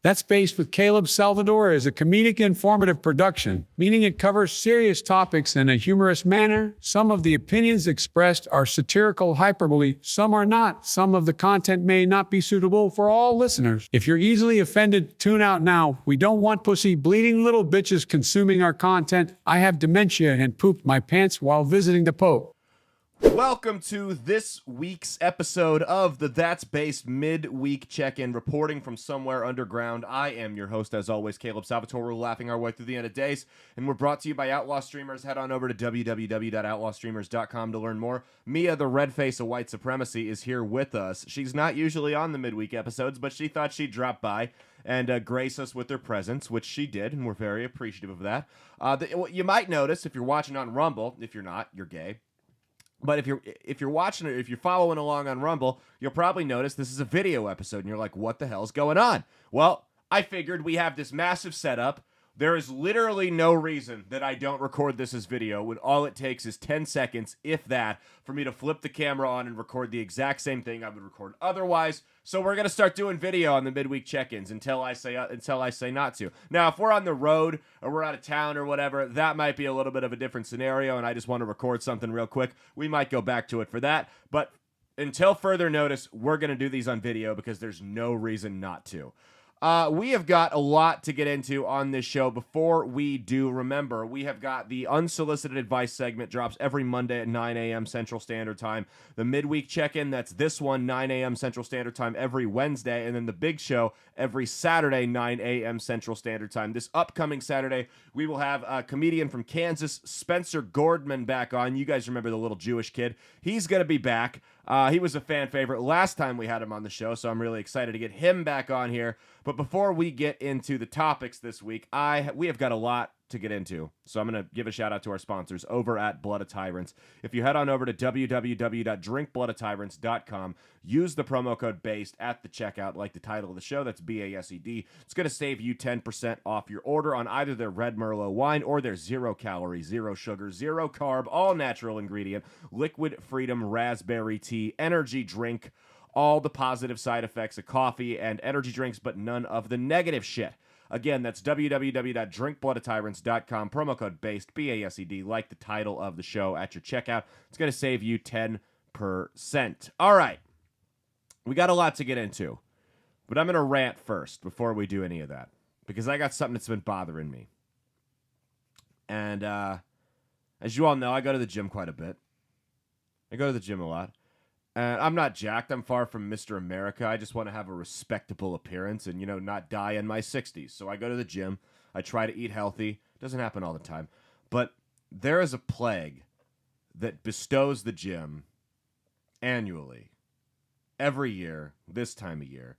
That's Based with Caleb Salvatore is a comedic informative production, meaning it covers serious topics in a humorous manner. Some of the opinions expressed are satirical hyperbole, some are not. Some of the content may not be suitable for all listeners. If you're easily offended, tune out now. We don't want pussy bleeding little bitches consuming our content. I have dementia and pooped my pants while visiting the Pope. Welcome to this week's episode of the That's Based Midweek Check-In, reporting from somewhere underground. I am your host, as always, Caleb Salvatore. We're laughing our way through the end of days, and we're brought to you by Outlaw Streamers. Head on over to www.outlawstreamers.com to learn more. Mia, the red face of white supremacy, is here with us. She's not usually on the midweek episodes, but she thought she'd drop by and grace us with her presence, which she did, and we're very appreciative of that. You might notice, if you're watching on Rumble, if you're not, you're gay. But if you're watching it, if you're following along on Rumble, you'll probably notice this is a video episode, and you're like, what the hell's going on? Well, I figured we have this massive setup. There is literally no reason that I don't record this as video when all it takes is 10 seconds, if that, for me to flip the camera on and record the exact same thing I would record otherwise. So we're going to start doing video on the midweek check-ins until I say not to. Now, if we're on the road or we're out of town or whatever, that might be a little bit of a different scenario, and I just want to record something real quick. We might go back to it for that. But until further notice, we're going to do these on video because there's no reason not to. We have got a lot to get into on this show. Before we do, remember, we have got the unsolicited advice segment drops every Monday at 9 a.m. Central Standard Time. The midweek check-in, that's this one, 9 a.m. Central Standard Time every Wednesday. And then the big show every Saturday, 9 a.m. Central Standard Time. This upcoming Saturday, we will have a comedian from Kansas, Spencer Gordman, back on. You guys remember the little Jewish kid. He's going to be back. He was a fan favorite last time we had him on the show, so I'm really excited to get him back on here. But before we get into the topics this week, we have got a lot to get into. So I'm going to give a shout out to our sponsors over at Blood of Tyrants. If you head on over to www.drinkbloodofTyrants.com, use the promo code BASED at the checkout, like the title of the show, that's BASED. It's going to save you 10% off your order on either their Red Merlot wine or their 0 calorie, 0 sugar, 0 carb, all natural ingredient, liquid freedom raspberry tea, energy drink, all the positive side effects of coffee and energy drinks, but none of the negative shit. Again, that's www.drinkbloodofTyrants.com, promo code BASED, B-A-S-E-D, like the title of the show at your checkout. It's going to save you 10%. All right. We got a lot to get into, but I'm going to rant first before we do any of that, because I got something that's been bothering me. And as you all know, I go to the gym quite a bit. I go to the gym a lot. And I'm not jacked. I'm far from Mr. America. I just want to have a respectable appearance and, not die in my 60s. So I go to the gym. I try to eat healthy. Doesn't happen all the time. But there is a plague that bestows the gym annually, every year, this time of year.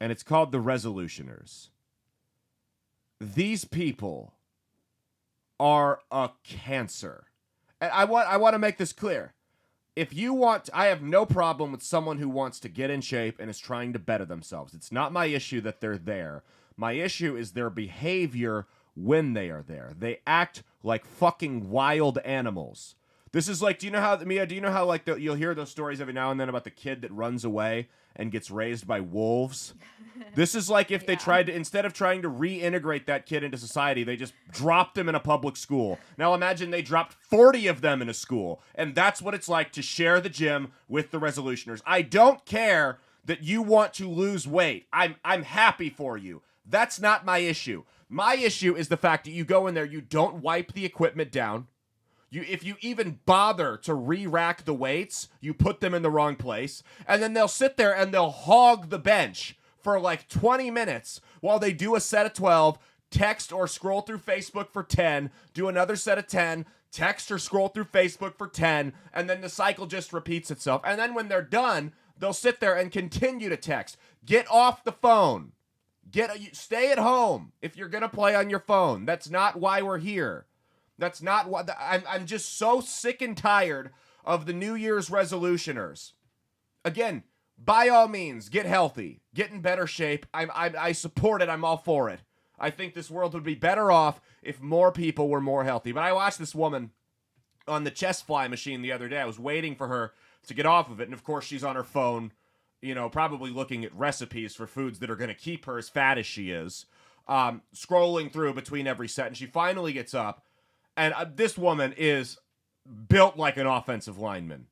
And it's called the resolutioners. These people are a cancer. And I want to make this clear. If you want, I have no problem with someone who wants to get in shape and is trying to better themselves. It's not my issue that they're there. My issue is their behavior when they are there. They act like fucking wild animals. This is like, Mia, like you'll hear those stories every now and then about the kid that runs away and gets raised by wolves? This is like if they tried to, instead of trying to reintegrate that kid into society, they just dropped him in a public school. Now imagine they dropped 40 of them in a school, and that's what it's like to share the gym with the resolutioners. I don't care that you want to lose weight. I'm happy for you. That's not my issue. My issue is the fact that you go in there, you don't wipe the equipment down. If you even bother to re-rack the weights, you put them in the wrong place, and then they'll sit there and they'll hog the bench for like 20 minutes while they do a set of 12, text or scroll through Facebook for 10, do another set of 10, text or scroll through Facebook for 10, and then the cycle just repeats itself. And then when they're done, they'll sit there and continue to text. Get off the phone. Stay at home if you're going to play on your phone. That's not why we're here. That's not what I'm just so sick and tired of the New Year's resolutioners. Again, by all means, get healthy, get in better shape. I support it. I'm all for it. I think this world would be better off if more people were more healthy. But I watched this woman on the chest fly machine the other day. I was waiting for her to get off of it, and of course she's on her phone probably looking at recipes for foods that are going to keep her as fat as she is, scrolling through between every set, and she finally gets up, and this woman is built like an offensive lineman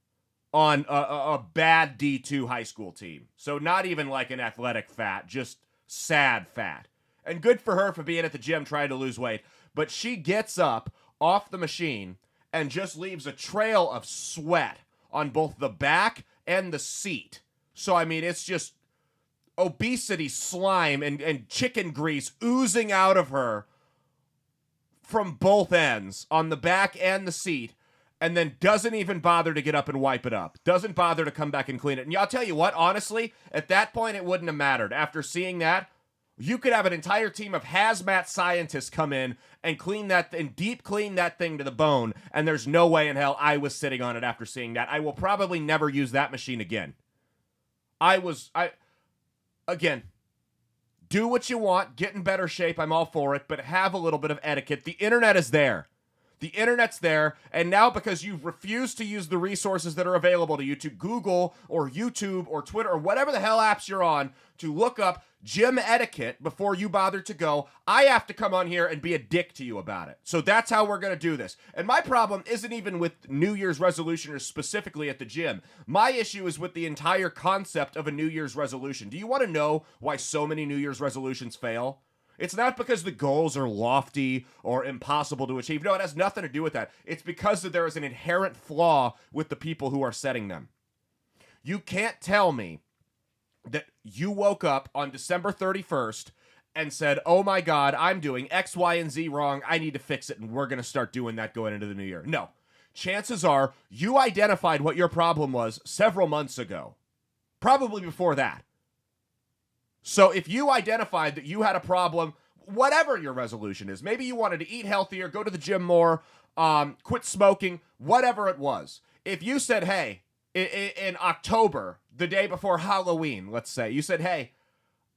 on a bad D2 high school team. So not even like an athletic fat, just sad fat. And good for her for being at the gym trying to lose weight. But she gets up off the machine and just leaves a trail of sweat on both the back and the seat. So, I mean, it's just obesity slime and chicken grease oozing out of her from both ends on the back and the seat. And then doesn't even bother to get up and wipe it up. Doesn't bother to come back and clean it. And I'll tell you what, honestly, at that point, it wouldn't have mattered. After seeing that, you could have an entire team of hazmat scientists come in and clean that and deep clean that thing to the bone. And there's no way in hell I was sitting on it after seeing that. I will probably never use that machine again. Again, do what you want, get in better shape. I'm all for it, but have a little bit of etiquette. The internet is there. The internet's there, and now because you've refused to use the resources that are available to you to Google or YouTube or Twitter or whatever the hell apps you're on to look up gym etiquette before you bother to go, I have to come on here and be a dick to you about it. So that's how we're going to do this. And my problem isn't even with New Year's resolution specifically at the gym. My issue is with the entire concept of a New Year's resolution. Do you want to know why so many New Year's resolutions fail? It's not because the goals are lofty or impossible to achieve. No, it has nothing to do with that. It's because there is an inherent flaw with the people who are setting them. You can't tell me that you woke up on December 31st and said, oh my God, I'm doing X, Y, and Z wrong. I need to fix it, and we're going to start doing that going into the new year. No. Chances are you identified what your problem was several months ago. Probably before that. So if you identified that you had a problem, whatever your resolution is, maybe you wanted to eat healthier, go to the gym more, quit smoking, whatever it was. If you said, hey, in October, the day before Halloween, let's say, you said, hey,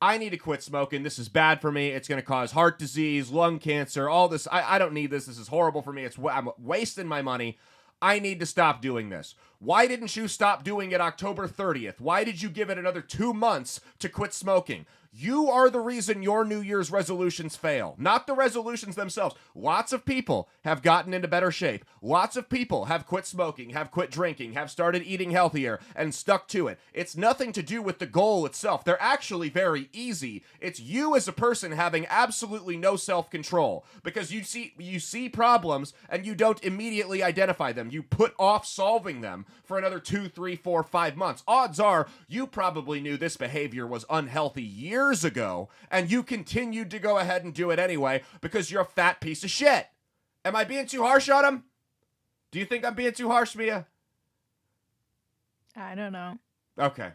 I need to quit smoking. This is bad for me. It's going to cause heart disease, lung cancer, all this. I don't need this. This is horrible for me. I'm wasting my money. I need to stop doing this. Why didn't you stop doing it October 30th? Why did you give it another 2 months to quit smoking? You are the reason your New Year's resolutions fail, not the resolutions themselves. Lots of people have gotten into better shape. Lots of people have quit smoking, have quit drinking, have started eating healthier, and stuck to it. It's nothing to do with the goal itself. They're actually very easy. It's you as a person having absolutely no self-control because you see problems and you don't immediately identify them. You put off solving them for another 2, 3, 4, 5 months. Odds are you probably knew this behavior was unhealthy years ago, and you continued to go ahead and do it anyway because you're a fat piece of shit. Am I being too harsh on him? Do you think I'm being too harsh, Mia? I don't know. Okay.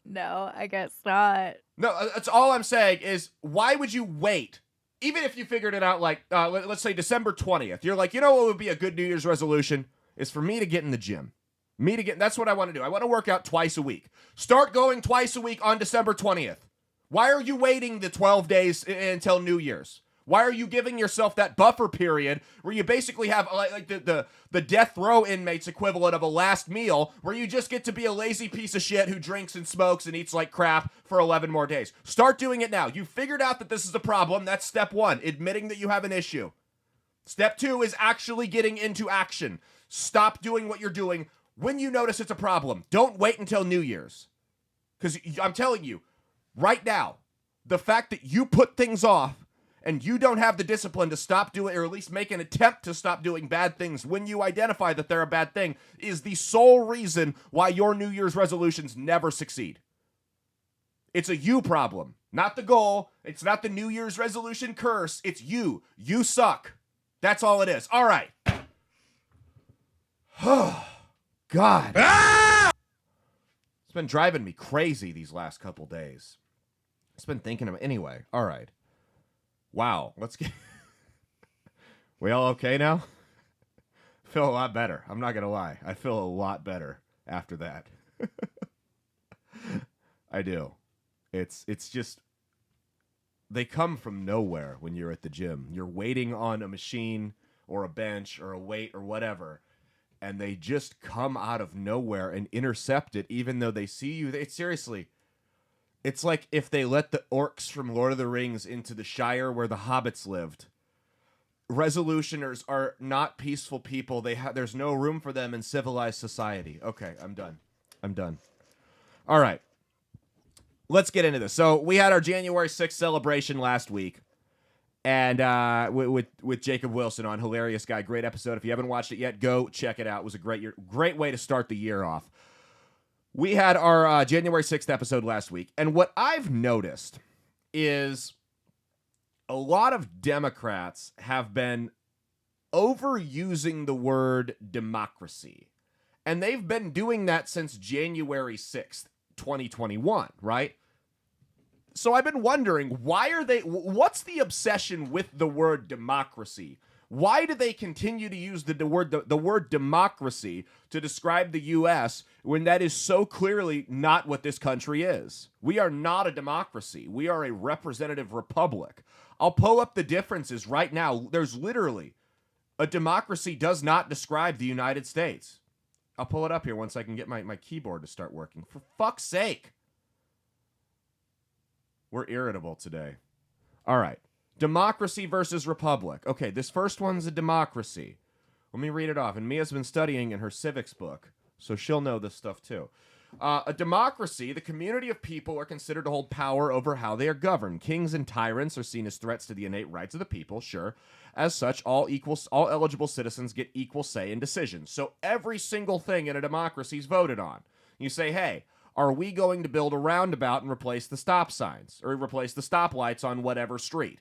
No, I guess not. No, that's all I'm saying is why would you wait? Even if you figured it out like, let's say December 20th, you're like, you know what would be a good New Year's resolution? Is for me to get in the gym. That's what I want to do. I want to work out twice a week. Start going twice a week on December 20th. Why are you waiting the 12 days until New Year's? Why are you giving yourself that buffer period where you basically have like the death row inmates equivalent of a last meal where you just get to be a lazy piece of shit who drinks and smokes and eats like crap for 11 more days? Start doing it now. You figured out that this is a problem. That's step 1, admitting that you have an issue. Step 2 is actually getting into action. Stop doing what you're doing when you notice it's a problem. Don't wait until New Year's. Because I'm telling you, right now, the fact that you put things off and you don't have the discipline to stop doing, or at least make an attempt to stop doing bad things when you identify that they're a bad thing, is the sole reason why your New Year's resolutions never succeed. It's a you problem, not the goal. It's not the New Year's resolution curse. It's you. You suck. That's all it is. All right. God. It's been driving me crazy these last couple days. It's been thinking of anyway. All right. Wow. Let's get. We all okay now? Feel a lot better. I'm not gonna lie. I feel a lot better after that. I do. It's just they come from nowhere when you're at the gym. You're waiting on a machine or a bench or a weight or whatever, and they just come out of nowhere and intercept it, even though they see you. Seriously, it's like if they let the orcs from Lord of the Rings into the Shire where the hobbits lived. Resolutioners are not peaceful people. There's no room for them in civilized society. Okay, I'm done. All right. Let's get into this. So we had our January 6th celebration last week, and with Jacob Wilson on. Hilarious guy. Great episode. If you haven't watched it yet, go check it out. It was a great way to start the year off. We had our January 6th episode last week, and what I've noticed is a lot of Democrats have been overusing the word democracy. And they've been doing that since January 6th, 2021, right? So I've been wondering, what's the obsession with the word democracy? Why do they continue to use the word democracy to describe the U.S. when that is so clearly not what this country is? We are not a democracy. We are a representative republic. I'll pull up the differences right now. There's literally a democracy does not describe the United States. I'll pull it up here once I can get my keyboard to start working. For fuck's sake. We're irritable today. All right. Democracy versus republic. Okay, this first one's a democracy. Let me read it off. And Mia's been studying in her civics book, so she'll know this stuff too. A democracy, the community of people are considered to hold power over how they are governed. Kings and tyrants are seen as threats to the innate rights of the people, sure. As such, all eligible citizens get equal say in decisions. So every single thing in a democracy is voted on. You say, hey, are we going to build a roundabout and replace the stop signs or replace the stoplights on whatever street?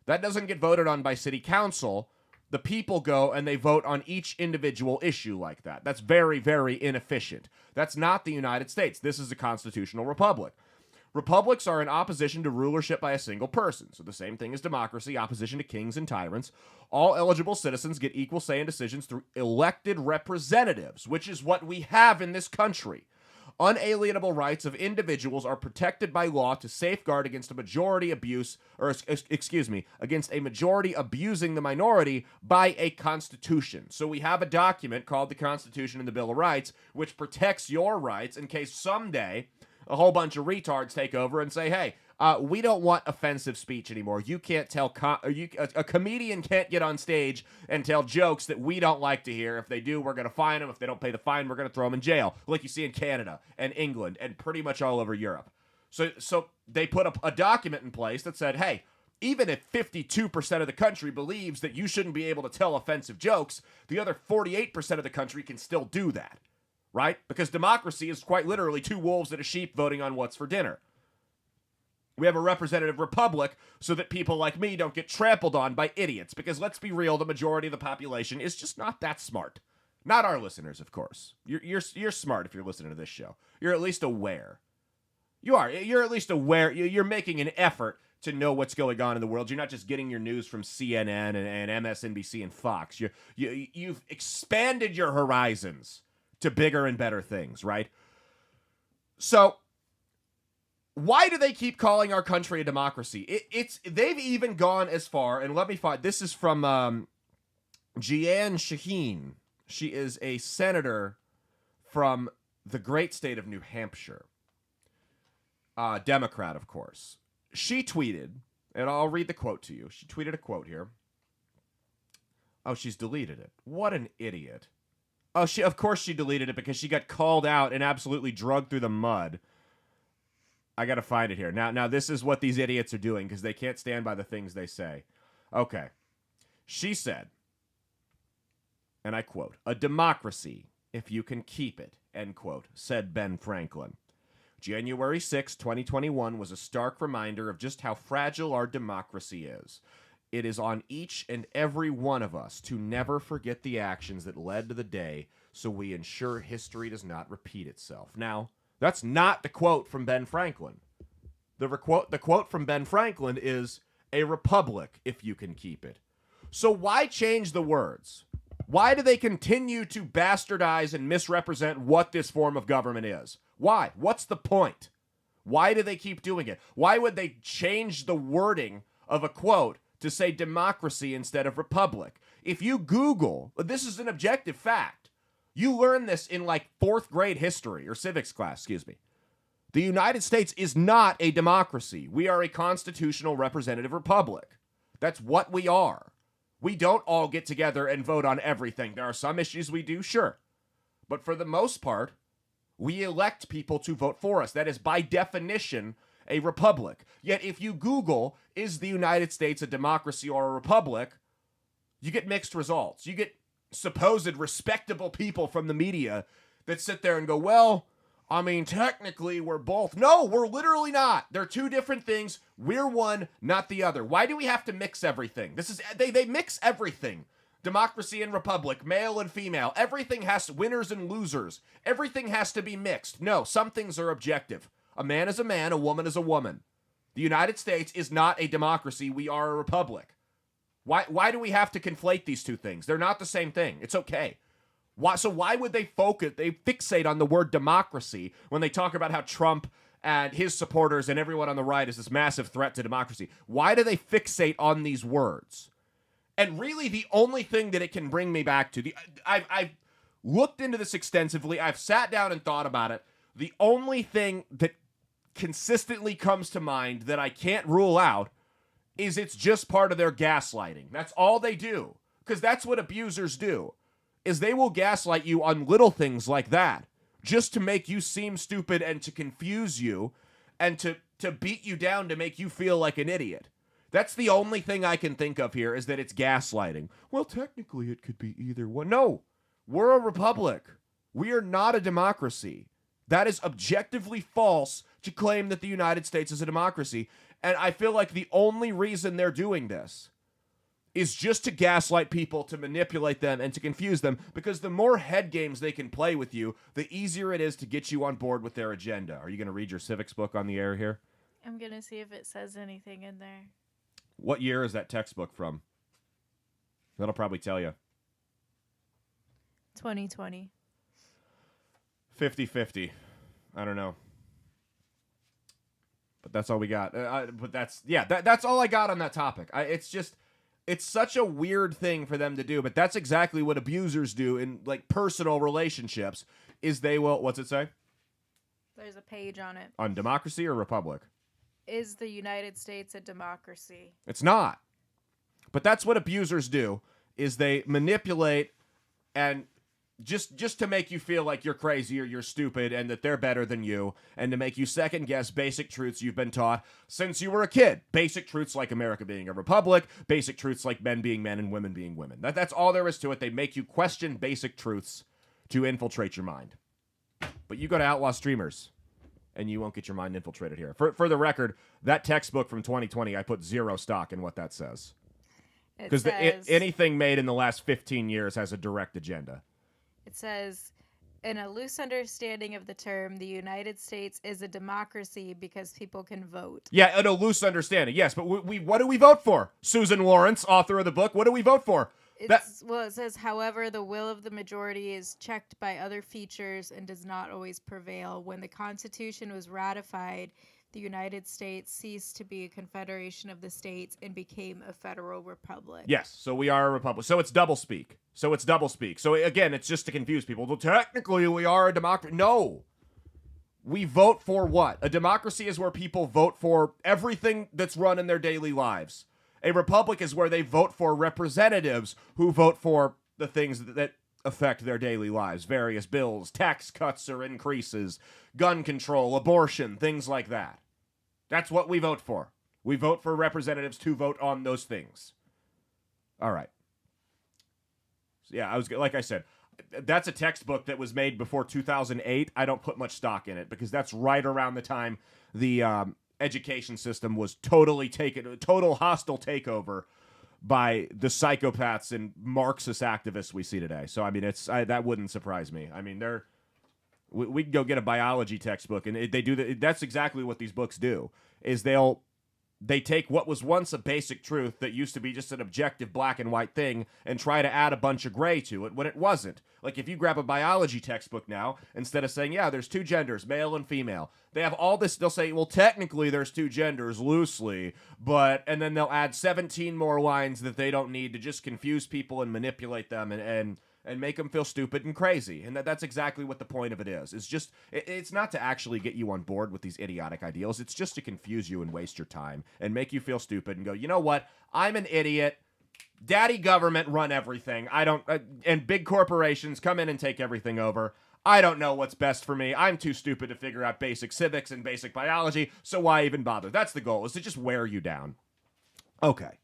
That doesn't get voted on by city council. The people go and they vote on each individual issue like that. That's very, very inefficient. That's not the United States. This is a constitutional republic. Republics are in opposition to rulership by a single person. So the same thing as democracy, opposition to kings and tyrants. All eligible citizens get equal say in decisions through elected representatives, which is what we have in this country. Unalienable rights of individuals are protected by law to safeguard against a majority abuse, against a majority abusing the minority by a constitution. So we have a document called the Constitution and the Bill of Rights, which protects your rights in case someday a whole bunch of retards take over and say, hey, we don't want offensive speech anymore. You can't tell, a comedian can't get on stage and tell jokes that we don't like to hear. If they do, we're going to fine them. If they don't pay the fine, we're going to throw them in jail, like you see in Canada and England and pretty much all over Europe. So they put up a document in place that said, hey, even if 52% of the country believes that you shouldn't be able to tell offensive jokes, the other 48% of the country can still do that, right? Because democracy is quite literally two wolves and a sheep voting on what's for dinner. We have a representative republic so that people like me don't get trampled on by idiots. Because let's be real, the majority of the population is just not that smart. Not our listeners, of course. You're smart if you're listening to this show. You're at least aware. You are. You're at least aware. You're making an effort to know what's going on in the world. You're not just getting your news from CNN and MSNBC and Fox. You've expanded your horizons to bigger and better things, right? So why do they keep calling our country a democracy? They've even gone as far, and let me find, this is from Jeanne Shaheen. She is a senator from the great state of New Hampshire. Democrat, of course. She tweeted, and I'll read the quote to you. She tweeted a quote here. Oh, she's deleted it. What an idiot. Oh, of course she deleted it because she got called out and absolutely dragged through the mud. I got to find it here. Now, this is what these idiots are doing because they can't stand by the things they say. Okay. She said, and I quote, "A democracy, if you can keep it," end quote, said Ben Franklin. January 6, 2021 was a stark reminder of just how fragile our democracy is. It is on each and every one of us to never forget the actions that led to the day so we ensure history does not repeat itself. Now, that's not the quote from Ben Franklin. The quote from Ben Franklin is, "A republic, if you can keep it." So why change the words? Why do they continue to bastardize and misrepresent what this form of government is? Why? What's the point? Why do they keep doing it? Why would they change the wording of a quote to say democracy instead of republic? If you Google, this is an objective fact. You learn this in like 4th grade history or civics class, excuse me. The United States is not a democracy. We are a constitutional representative republic. That's what we are. We don't all get together and vote on everything. There are some issues we do, sure. But for the most part, we elect people to vote for us. That is, by definition, a republic. Yet if you Google, is the United States a democracy or a republic, you get mixed results. You get supposed respectable people from the media that sit there and go, well, I mean, technically we're both. No, we're literally not. They're two different things. We're one, not the other. Why do we have to mix everything? They mix everything. Democracy and republic, male and female. Everything has winners and losers. Everything has to be mixed. No, some things are objective. A man is a man, a woman is a woman. The United States is not a democracy. We are a republic. Why do we have to conflate these two things? They're not the same thing. It's okay. Why would they fixate on the word democracy when they talk about how Trump and his supporters and everyone on the right is this massive threat to democracy? Why do they fixate on these words? And really the only thing that it can bring me back to, I've looked into this extensively. I've sat down and thought about it. The only thing that consistently comes to mind that I can't rule out is it's just part of their gaslighting. That's all they do. Because that's what abusers do, is they will gaslight you on little things like that, just to make you seem stupid and to confuse you and to beat you down to make you feel like an idiot. That's the only thing I can think of here, is that it's gaslighting. Well, technically it could be either one. No, we're a republic. We are not a democracy. That is objectively false to claim that the United States is a democracy. And I feel like the only reason they're doing this is just to gaslight people, to manipulate them, and to confuse them, because the more head games they can play with you, the easier it is to get you on board with their agenda. Are you going to read your civics book on the air here? I'm going to see if it says anything in there. What year is that textbook from? That'll probably tell you. 2020. 50-50. I don't know. But that's all we got. That's all I got on that topic. It's such a weird thing for them to do, but that's exactly what abusers do in like personal relationships, is they will, what's it say? There's a page on it. On democracy or republic? Is the United States a democracy? It's not. But that's what abusers do, is they manipulate and just to make you feel like you're crazy or you're stupid and that they're better than you, and to make you second guess basic truths you've been taught since you were a kid. Basic truths like America being a republic, basic truths like men being men and women being women. That's all there is to it. They make you question basic truths to infiltrate your mind. But you go to Outlaw Streamers and you won't get your mind infiltrated here. For the record, that textbook from 2020, I put zero stock in what that says. Because anything made in the last 15 years has a direct agenda. It says, in a loose understanding of the term, the United States is a democracy because people can vote. Yeah, in a loose understanding, yes. But we what do we vote for? Susan Lawrence, author of the book, what do we vote for? It says, however, the will of the majority is checked by other features and does not always prevail. When the Constitution was ratified, the United States ceased to be a confederation of the states and became a federal republic. Yes, so we are a republic. So it's doublespeak. So again, it's just to confuse people. Well, technically, we are a democracy. No. We vote for what? A democracy is where people vote for everything that's run in their daily lives. A republic is where they vote for representatives who vote for the things that affect their daily lives. Various bills, tax cuts or increases, gun control, abortion, things like that. That's what we vote for. We vote for representatives to vote on those things. All right. So yeah, like I said, that's a textbook that was made before 2008. I don't put much stock in it because that's right around the time the education system was total hostile takeover by the psychopaths and Marxist activists we see today. So I mean, that wouldn't surprise me. I mean, we can go get a biology textbook, and they do that's exactly what these books do. Is they take what was once a basic truth that used to be just an objective black and white thing and try to add a bunch of gray to it when it wasn't. Like if you grab a biology textbook now, instead of saying, yeah, there's two genders, male and female, they have all this, they'll say, well, technically there's two genders loosely, and then they'll add 17 more lines that they don't need to just confuse people and manipulate them and and make them feel stupid and crazy. And that's exactly what the point of it is. It's not to actually get you on board with these idiotic ideals. It's just to confuse you and waste your time and make you feel stupid and go, you know what? I'm an idiot. Daddy government run everything. And big corporations come in and take everything over. I don't know what's best for me. I'm too stupid to figure out basic civics and basic biology, so why even bother? That's the goal, is to just wear you down. Okay.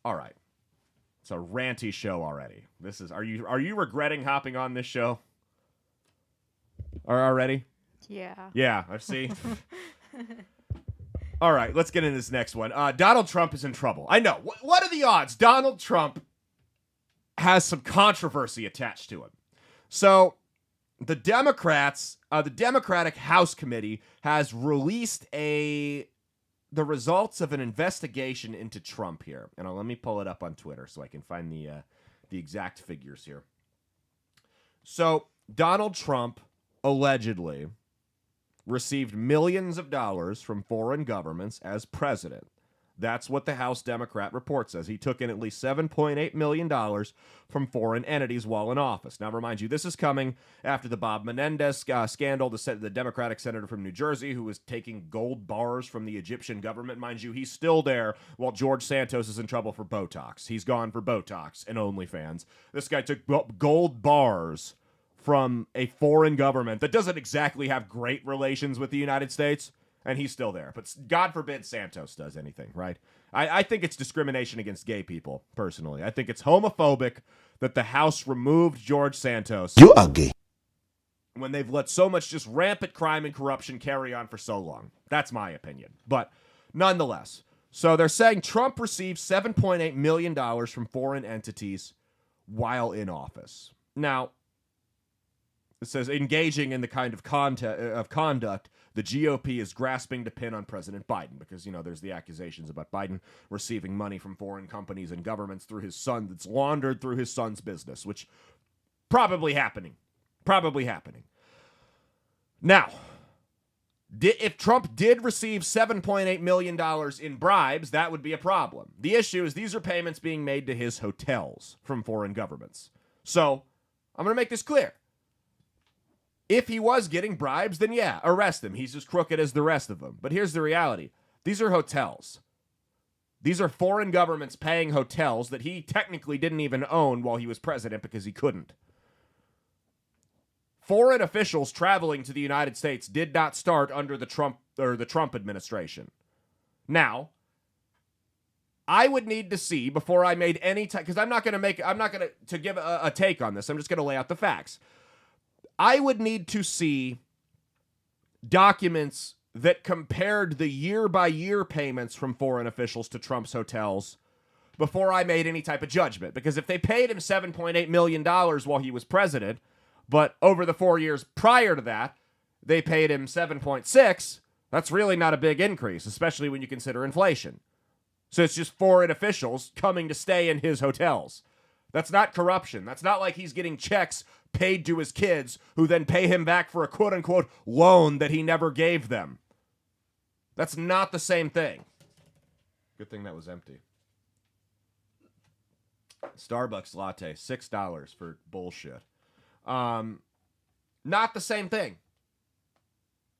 All right. It's a ranty show already. Are you regretting hopping on this show? Already? Yeah. Yeah, I see. All right, let's get into this next one. Donald Trump is in trouble. I know. What are the odds? Donald Trump has some controversy attached to him. So, the Democratic House Committee has released the results of an investigation into Trump here. And let me pull it up on Twitter so I can find the exact figures here. So, Donald Trump allegedly received millions of dollars from foreign governments as president. That's what the House Democrat report says. He took in at least $7.8 million from foreign entities while in office. Now, remind you, this is coming after the Bob Menendez scandal, the Democratic senator from New Jersey who was taking gold bars from the Egyptian government. Mind you, he's still there while George Santos is in trouble for Botox. He's gone for Botox and OnlyFans. This guy took gold bars from a foreign government that doesn't exactly have great relations with the United States. And he's still there. But God forbid Santos does anything, right? I think it's discrimination against gay people, personally. I think it's homophobic that the House removed George Santos. You are gay. When they've let so much just rampant crime and corruption carry on for so long. That's my opinion. But nonetheless. So they're saying Trump received $7.8 million from foreign entities while in office. Now, it says engaging in the kind of conduct the GOP is grasping to pin on President Biden because, there's the accusations about Biden receiving money from foreign companies and governments through his son that's laundered through his son's business, which probably happening. Now, if Trump did receive $7.8 million in bribes, that would be a problem. The issue is these are payments being made to his hotels from foreign governments. So, I'm going to make this clear. If he was getting bribes, then yeah, arrest him. He's as crooked as the rest of them. But here's the reality. These are hotels. These are foreign governments paying hotels that he technically didn't even own while he was president because he couldn't. Foreign officials traveling to the United States did not start under the Trump administration. Now, I would need to see before I made any because I'm not going to give a take on this. I'm just going to lay out the facts. I would need to see documents that compared the year-by-year payments from foreign officials to Trump's hotels before I made any type of judgment. Because if they paid him $7.8 million while he was president, but over the 4 years prior to that, they paid him 7.6, that's really not a big increase, especially when you consider inflation. So it's just foreign officials coming to stay in his hotels. That's not corruption. That's not like he's getting checks paid to his kids who then pay him back for a quote-unquote loan that he never gave them. That's not the same thing. Good thing that was empty. Starbucks latte, $6 for bullshit. Not the same thing.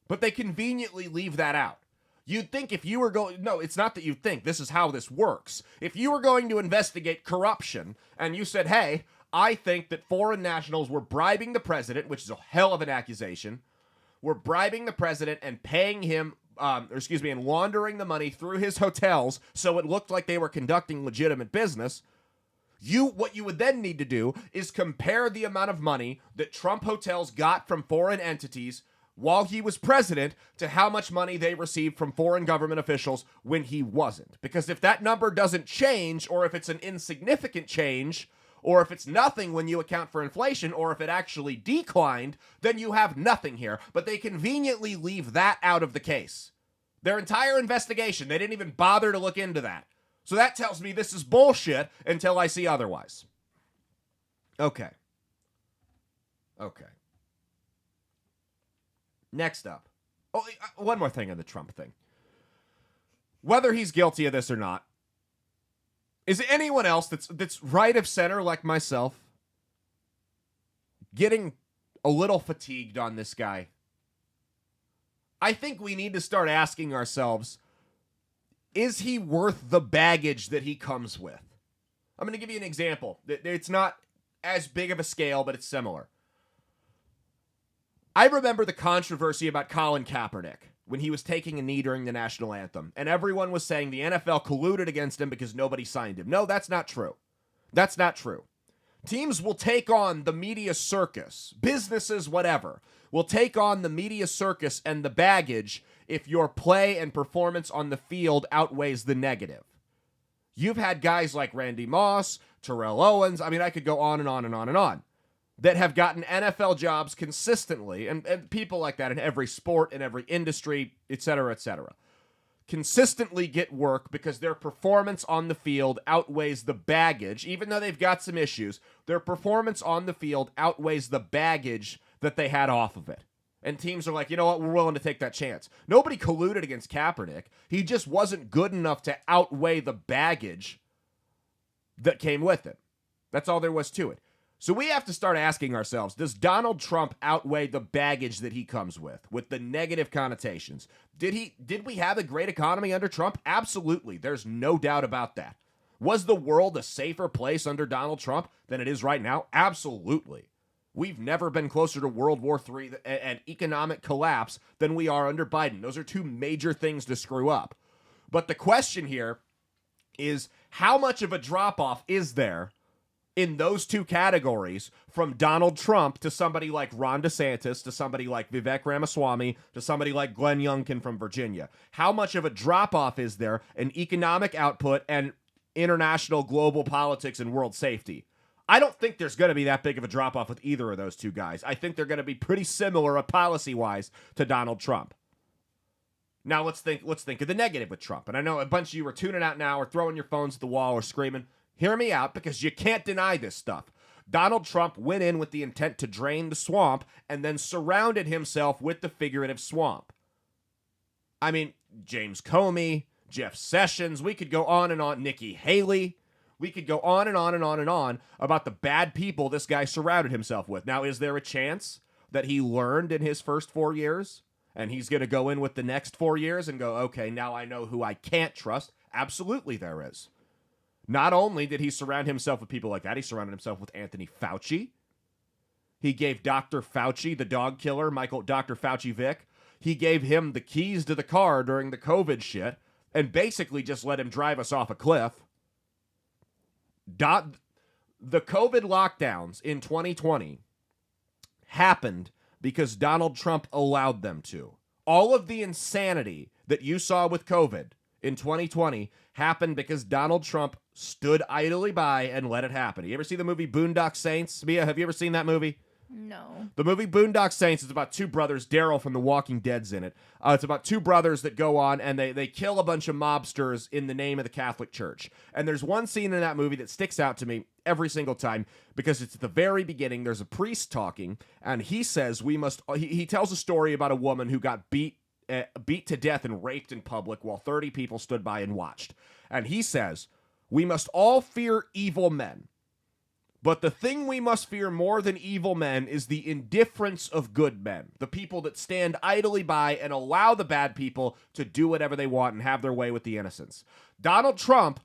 But they conveniently leave that out. You'd think if you were going... No, it's not that you think. This is how this works. If you were going to investigate corruption and you said, hey, I think that foreign nationals were bribing the president, which is a hell of an accusation, were bribing the president and paying him, and laundering the money through his hotels so it looked like they were conducting legitimate business, what you would then need to do is compare the amount of money that Trump hotels got from foreign entities while he was president to how much money they received from foreign government officials when he wasn't. Because if that number doesn't change, or if it's an insignificant change, or if it's nothing when you account for inflation, or if it actually declined, then you have nothing here. But they conveniently leave that out of the case. Their entire investigation, they didn't even bother to look into that. So that tells me this is bullshit until I see otherwise. Okay. Next up. Oh, one more thing on the Trump thing. Whether he's guilty of this or not, is anyone else that's right of center like myself getting a little fatigued on this guy. I think we need to start asking ourselves, is he worth the baggage that he comes with? I'm going to give you an example. It's not as big of a scale, but it's similar. I remember the controversy about Colin Kaepernick when he was taking a knee during the national anthem, and everyone was saying the NFL colluded against him because nobody signed him. No, that's not true. That's not true. Teams will take on the media circus, businesses, whatever, will take on the media circus and the baggage if your play and performance on the field outweighs the negative. You've had guys like Randy Moss, Terrell Owens, I mean, I could go on and on and on and on, that have gotten NFL jobs consistently, and people like that in every sport, in every industry, et cetera, consistently get work because their performance on the field outweighs the baggage. Even though they've got some issues, their performance on the field outweighs the baggage that they had off of it. And teams are like, you know what, we're willing to take that chance. Nobody colluded against Kaepernick. He just wasn't good enough to outweigh the baggage that came with it. That's all there was to it. So we have to start asking ourselves, does Donald Trump outweigh the baggage that he comes with the negative connotations? Did we have a great economy under Trump? Absolutely. There's no doubt about that. Was the world a safer place under Donald Trump than it is right now? Absolutely. We've never been closer to World War III and economic collapse than we are under Biden. Those are two major things to screw up. But the question here is, how much of a drop-off is there in those two categories from Donald Trump to somebody like Ron DeSantis, to somebody like Vivek Ramaswamy, to somebody like Glenn Youngkin from Virginia? How much of a drop-off is there in economic output and international global politics and world safety? I don't think there's going to be that big of a drop-off with either of those two guys. I think they're going to be pretty similar policy-wise to Donald Trump. Now let's think of the negative with Trump. And I know a bunch of you are tuning out now or throwing your phones at the wall or screaming. Hear me out, because you can't deny this stuff. Donald Trump went in with the intent to drain the swamp and then surrounded himself with the figurative swamp. I mean, James Comey, Jeff Sessions, we could go on and on, Nikki Haley. We could go on and on and on and on about the bad people this guy surrounded himself with. Now, is there a chance that he learned in his first 4 years and he's going to go in with the next 4 years and go, okay, now I know who I can't trust? Absolutely there is. Not only did he surround himself with people like that, he surrounded himself with Anthony Fauci. He gave Dr. Fauci, the dog killer, Dr. Fauci Vic, he gave him the keys to the car during the COVID shit and basically just let him drive us off a cliff. The COVID lockdowns in 2020 happened because Donald Trump allowed them to. All of the insanity that you saw with COVID in 2020 happened because Donald Trump stood idly by and let it happen. You ever see the movie Boondock Saints? Mia, have you ever seen that movie? No. The movie Boondock Saints is about two brothers. Daryl from The Walking Dead's in it. It's about two brothers that go on and they kill a bunch of mobsters in the name of the Catholic Church. And there's one scene in that movie that sticks out to me every single time because it's at the very beginning. There's a priest talking, and he says he tells a story about a woman who got beat to death and raped in public while 30 people stood by and watched. And he says, we must all fear evil men. But the thing we must fear more than evil men is the indifference of good men, the people that stand idly by and allow the bad people to do whatever they want and have their way with the innocents. Donald Trump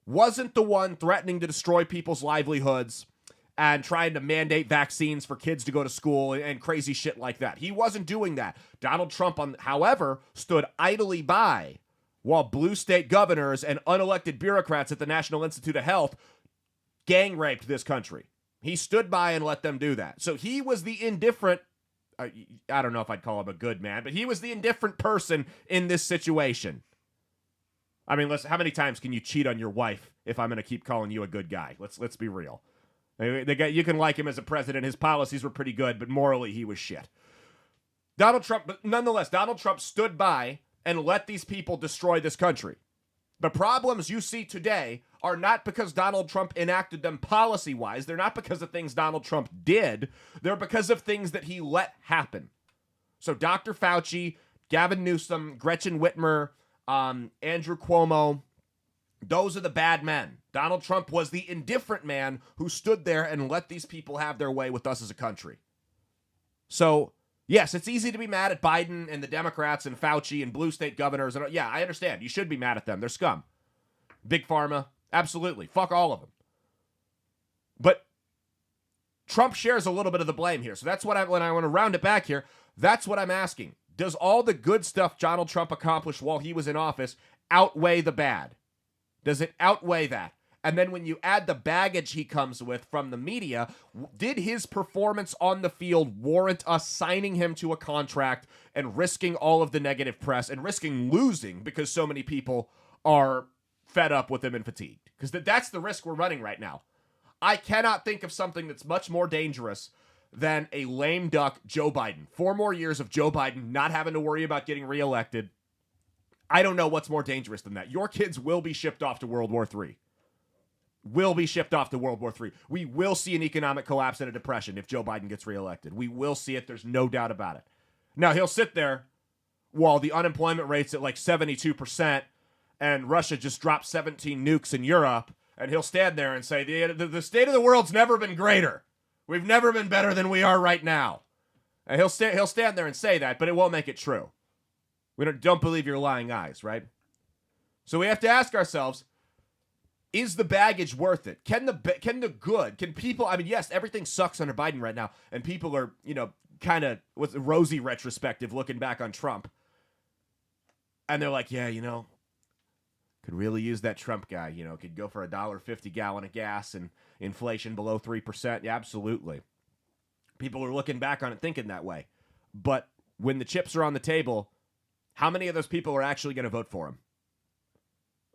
wasn't the one threatening to destroy people's livelihoods and trying to mandate vaccines for kids to go to school and crazy shit like that. He wasn't doing that. Donald Trump, however, stood idly by while blue state governors and unelected bureaucrats at the National Institute of Health gang raped this country. He stood by and let them do that. So he was the indifferent, I don't know if I'd call him a good man, but he was the indifferent person in this situation. I mean, how many times can you cheat on your wife if I'm going to keep calling you a good guy? Let's be real. The guy, you can like him as a president. His policies were pretty good, but morally he was shit. But nonetheless, Donald Trump stood by and let these people destroy this country. The problems you see today are not because Donald Trump enacted them policy-wise. They're not because of things Donald Trump did. They're because of things that he let happen. So Dr. Fauci, Gavin Newsom, Gretchen Whitmer, Andrew Cuomo, those are the bad men. Donald Trump was the indifferent man who stood there and let these people have their way with us as a country. So, yes, it's easy to be mad at Biden and the Democrats and Fauci and blue state governors. And yeah, I understand. You should be mad at them. They're scum. Big Pharma, absolutely. Fuck all of them. But Trump shares a little bit of the blame here. So that's what when I want to round it back here, that's what I'm asking. Does all the good stuff Donald Trump accomplished while he was in office outweigh the bad? Does it outweigh that? And then when you add the baggage he comes with from the media, did his performance on the field warrant us signing him to a contract and risking all of the negative press and risking losing because so many people are fed up with him and fatigued? Because that's the risk we're running right now. I cannot think of something that's much more dangerous than a lame duck Joe Biden. 4 more years of Joe Biden not having to worry about getting reelected. I don't know what's more dangerous than that. Your kids will be shipped off to World War III. Will be shipped off to World War III. We will see an economic collapse and a depression if Joe Biden gets reelected. We will see it. There's no doubt about it. Now, he'll sit there while the unemployment rate's at like 72% and Russia just dropped 17 nukes in Europe, and he'll stand there and say, the state of the world's never been greater. We've never been better than we are right now. And he'll stand there and say that, but it won't make it true. We don't believe your lying eyes, right? So we have to ask ourselves, is the baggage worth it? Can people, I mean, yes, everything sucks under Biden right now, and people are, kind of with a rosy retrospective looking back on Trump. And they're like, yeah, could really use that Trump guy, could go for $1.50 gallon of gas and inflation below 3%. Yeah, absolutely. People are looking back on it thinking that way. But when the chips are on the table, how many of those people are actually going to vote for him?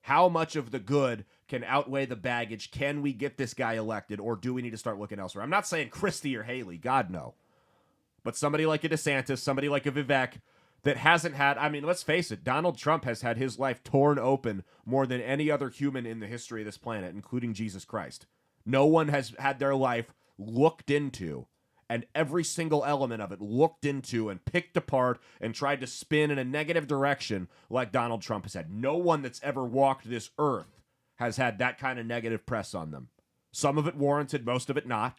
How much of the good can outweigh the baggage? Can we get this guy elected, or do we need to start looking elsewhere? I'm not saying Christie or Haley, God no. But somebody like a DeSantis, somebody like a Vivek that hasn't had, I mean, let's face it, Donald Trump has had his life torn open more than any other human in the history of this planet, including Jesus Christ. No one has had their life looked into, and every single element of it looked into and picked apart and tried to spin in a negative direction like Donald Trump has had. No one that's ever walked this earth has had that kind of negative press on them. Some of it warranted, most of it not.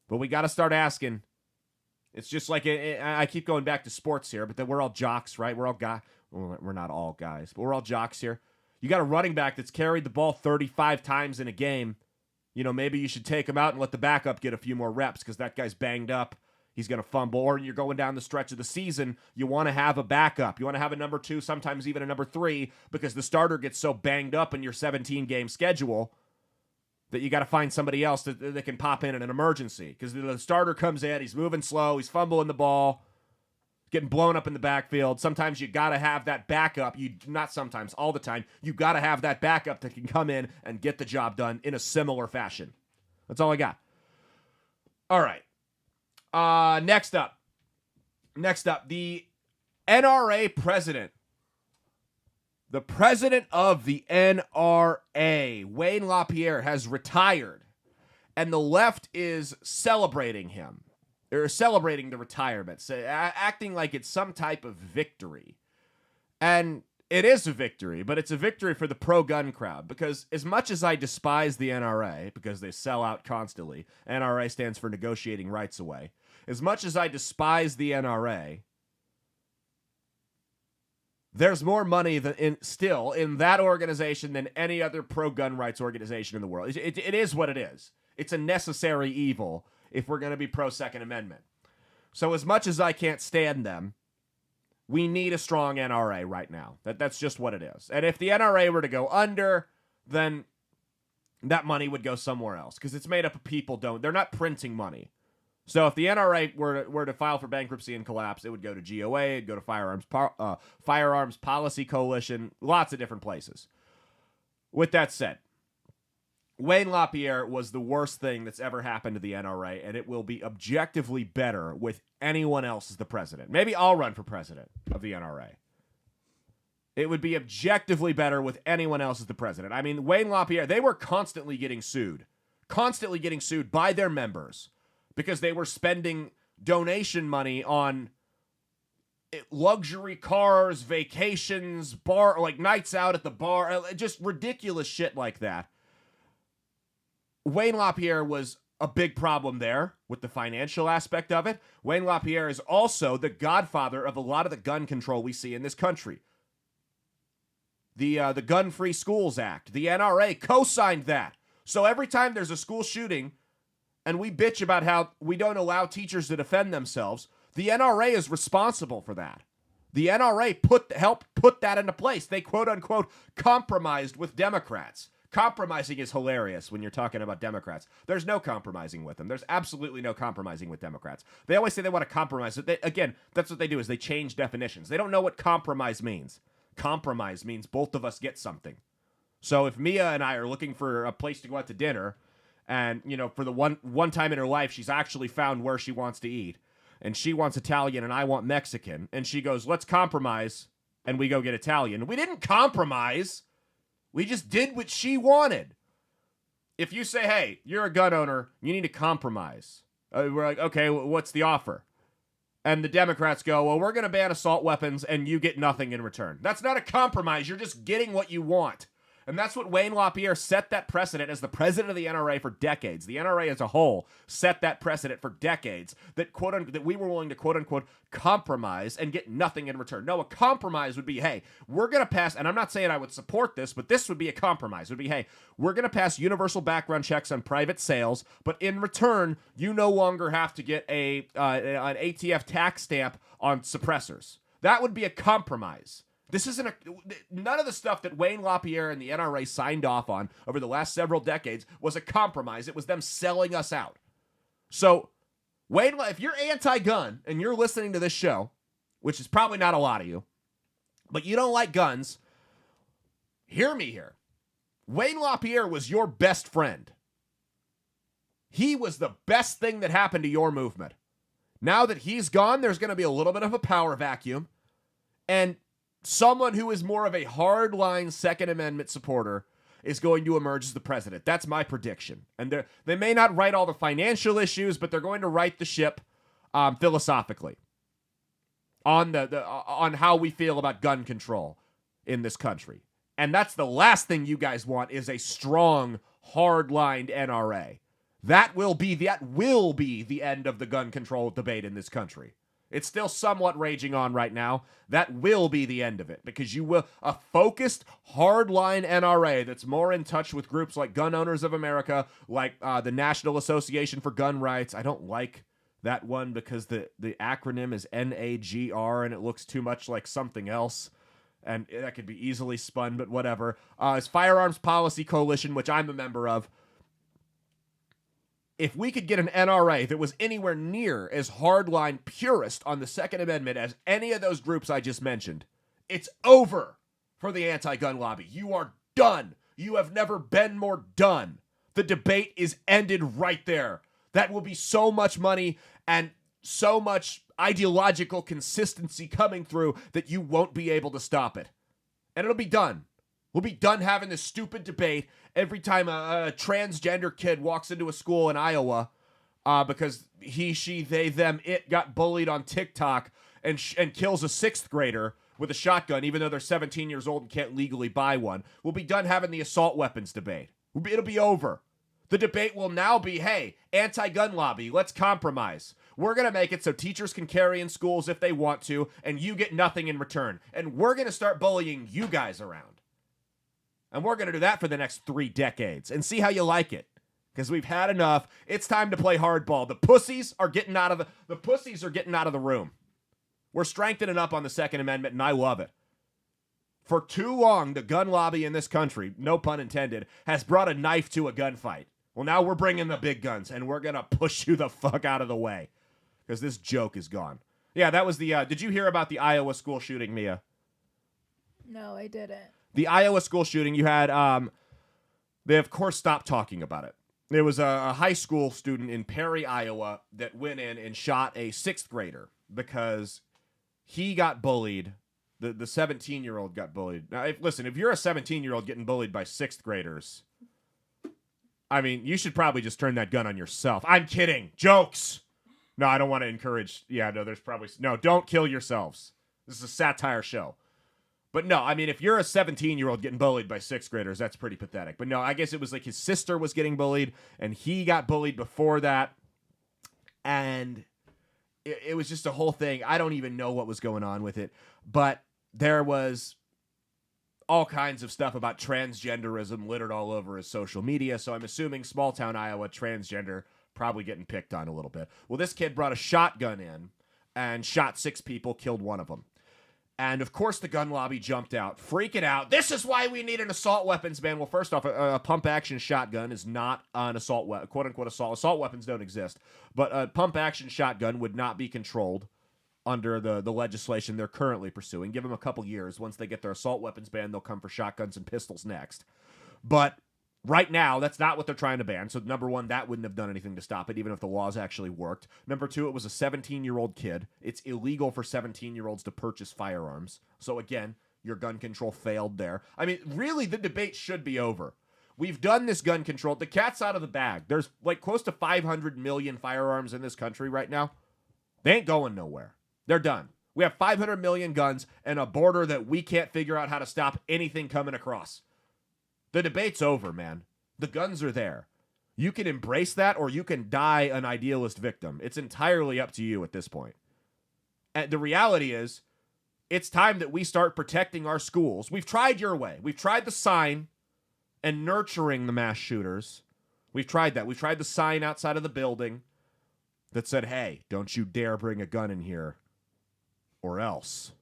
But we got to start asking. It's just like, I keep going back to sports here, but then we're all jocks, right? We're all guys. Well, we're not all guys, but we're all jocks here. You got a running back that's carried the ball 35 times in a game. Maybe you should take him out and let the backup get a few more reps because that guy's banged up. He's going to fumble. Or you're going down the stretch of the season, you want to have a backup. You want to have a number 2, sometimes even a number 3, because the starter gets so banged up in your 17-game schedule that you got to find somebody else that can pop in an emergency. Because the starter comes in, he's moving slow, he's fumbling the ball, getting blown up in the backfield. Sometimes you got to have that backup. Not sometimes, all the time. You got to have that backup that can come in and get the job done in a similar fashion. That's all I got. All right. Next up, the NRA president. The president of the NRA, Wayne LaPierre, has retired, and the left is celebrating him. They're celebrating the retirement, acting like it's some type of victory. And it is a victory, but it's a victory for the pro-gun crowd, because as much as I despise the NRA, because they sell out constantly, NRA stands for Negotiating Rights Away, as much as I despise the NRA, there's more money still in that organization than any other pro-gun rights organization in the world. It is what it is. It's a necessary evil if we're going to be pro-Second Amendment. So as much as I can't stand them, we need a strong NRA right now. That's just what it is. And if the NRA were to go under, then that money would go somewhere else, because it's made up of people. They're not printing money. So if the NRA were to file for bankruptcy and collapse, it would go to GOA, it'd go to Firearms Policy Coalition, lots of different places. With that said, Wayne LaPierre was the worst thing that's ever happened to the NRA, and it will be objectively better with anyone else as the president. Maybe I'll run for president of the NRA. It would be objectively better with anyone else as the president. I mean, Wayne LaPierre, they were constantly getting sued by their members, because they were spending donation money on luxury cars, vacations, nights out at the bar, just ridiculous shit like that. Wayne LaPierre was a big problem there with the financial aspect of it. Wayne LaPierre is also the godfather of a lot of the gun control we see in this country. The Gun-Free Schools Act, the NRA co-signed that. So every time there's a school shooting and we bitch about how we don't allow teachers to defend themselves, the NRA is responsible for that. The NRA helped put that into place. They quote-unquote compromised with Democrats. Compromising is hilarious when you're talking about Democrats. There's no compromising with them. There's absolutely no compromising with Democrats. They always say they want to compromise. Again, that's what they do, is they change definitions. They don't know what compromise means. Compromise means both of us get something. So if Mia and I are looking for a place to go out to dinner, and, you know, for the one time in her life, she's actually found where she wants to eat, and she wants Italian and I want Mexican, and she goes, let's compromise, and we go get Italian. We didn't compromise. We just did what she wanted. If you say, hey, you're a gun owner, you need to compromise. We're like, okay, what's the offer? And the Democrats go, well, we're going to ban assault weapons and you get nothing in return. That's not a compromise. You're just getting what you want. And that's what Wayne LaPierre set that precedent as the president of the NRA for decades. The NRA as a whole set that precedent for decades that that we were willing to quote unquote compromise and get nothing in return. No, a compromise would be, hey, we're going to pass, and I'm not saying I would support this, but this would be a compromise. It would be, hey, we're going to pass universal background checks on private sales, but in return, you no longer have to get an ATF tax stamp on suppressors. That would be a compromise. This isn't none of the stuff that Wayne LaPierre and the NRA signed off on over the last several decades was a compromise. It was them selling us out. So, Wayne, if you're anti-gun and you're listening to this show, which is probably not a lot of you, but you don't like guns, hear me here. Wayne LaPierre was your best friend. He was the best thing that happened to your movement. Now that he's gone, there's going to be a little bit of a power vacuum, and someone who is more of a hardline Second Amendment supporter is going to emerge as the president. That's my prediction. And they may not write all the financial issues, but they're going to right the ship philosophically on on how we feel about gun control in this country. And that's the last thing you guys want, is a strong, hard-lined NRA. That will be the end of the gun control debate in this country. It's still somewhat raging on right now. That will be the end of it, because you will a focused, hardline NRA that's more in touch with groups like Gun Owners of America, like the National Association for Gun Rights. I don't like that one because the acronym is NAGR and it looks too much like something else, and that could be easily spun, but whatever. It's Firearms Policy Coalition, which I'm a member of. If we could get an NRA that was anywhere near as hardline purist on the Second Amendment as any of those groups I just mentioned, it's over for the anti-gun lobby. You are done. You have never been more done. The debate is ended right there. That will be so much money and so much ideological consistency coming through that you won't be able to stop it. And it'll be done. We'll be done having this stupid debate every time a transgender kid walks into a school in Iowa because he, she, they, them, it got bullied on TikTok and kills a 6th grader with a shotgun, even though they're 17 years old and can't legally buy one. We'll be done having the assault weapons debate. It'll be over. The debate will now be, hey, anti-gun lobby, let's compromise. We're going to make it so teachers can carry in schools if they want to, and you get nothing in return. And we're going to start bullying you guys around. And we're going to do that for the next 3 decades and see how you like it. Because we've had enough. It's time to play hardball. The pussies are getting out of the room. We're strengthening up on the Second Amendment, and I love it. For too long, the gun lobby in this country, no pun intended, has brought a knife to a gunfight. Well, now we're bringing the big guns, and we're going to push you the fuck out of the way. Because this joke is gone. Yeah, that was the... did you hear about the Iowa school shooting, Mia? No, I didn't. The Iowa school shooting, you had, they of course stopped talking about it. There was a high school student in Perry, Iowa that went in and shot a 6th grader because he got bullied. The 17-year-old got bullied. Now, if you're a 17-year-old getting bullied by 6th graders, I mean, you should probably just turn that gun on yourself. I'm kidding. Jokes. No, I don't want to encourage. Yeah, no, there's probably... No, don't kill yourselves. This is a satire show. But no, I mean, if you're a 17-year-old getting bullied by sixth graders, that's pretty pathetic. But no, I guess it was like his sister was getting bullied, and he got bullied before that. And it was just a whole thing. I don't even know what was going on with it. But there was all kinds of stuff about transgenderism littered all over his social media. So I'm assuming small town Iowa, transgender, probably getting picked on a little bit. Well, this kid brought a shotgun in and shot 6 people, killed one of them. And of course the gun lobby jumped out, freaking out. This is why we need an assault weapons ban. Well, first off, a pump action shotgun is not an assault weapon, quote unquote assault. Assault weapons don't exist. But a pump action shotgun would not be controlled under the legislation they're currently pursuing. Give them a couple years. Once they get their assault weapons ban, they'll come for shotguns and pistols next. But right now, that's not what they're trying to ban. So number one, that wouldn't have done anything to stop it, even if the laws actually worked. Number two, it was a 17-year-old kid. It's illegal for 17-year-olds to purchase firearms. So again, your gun control failed there. I mean, really, the debate should be over. We've done this gun control. The cat's out of the bag. There's like close to 500 million firearms in this country right now. They ain't going nowhere. They're done. We have 500 million guns and a border that we can't figure out how to stop anything coming across. The debate's over, man. The guns are there. You can embrace that or you can die an idealist victim. It's entirely up to you at this point. And the reality is, it's time that we start protecting our schools. We've tried your way. We've tried the sign and nurturing the mass shooters. We've tried that. We've tried the sign outside of the building that said, hey, don't you dare bring a gun in here. Or else.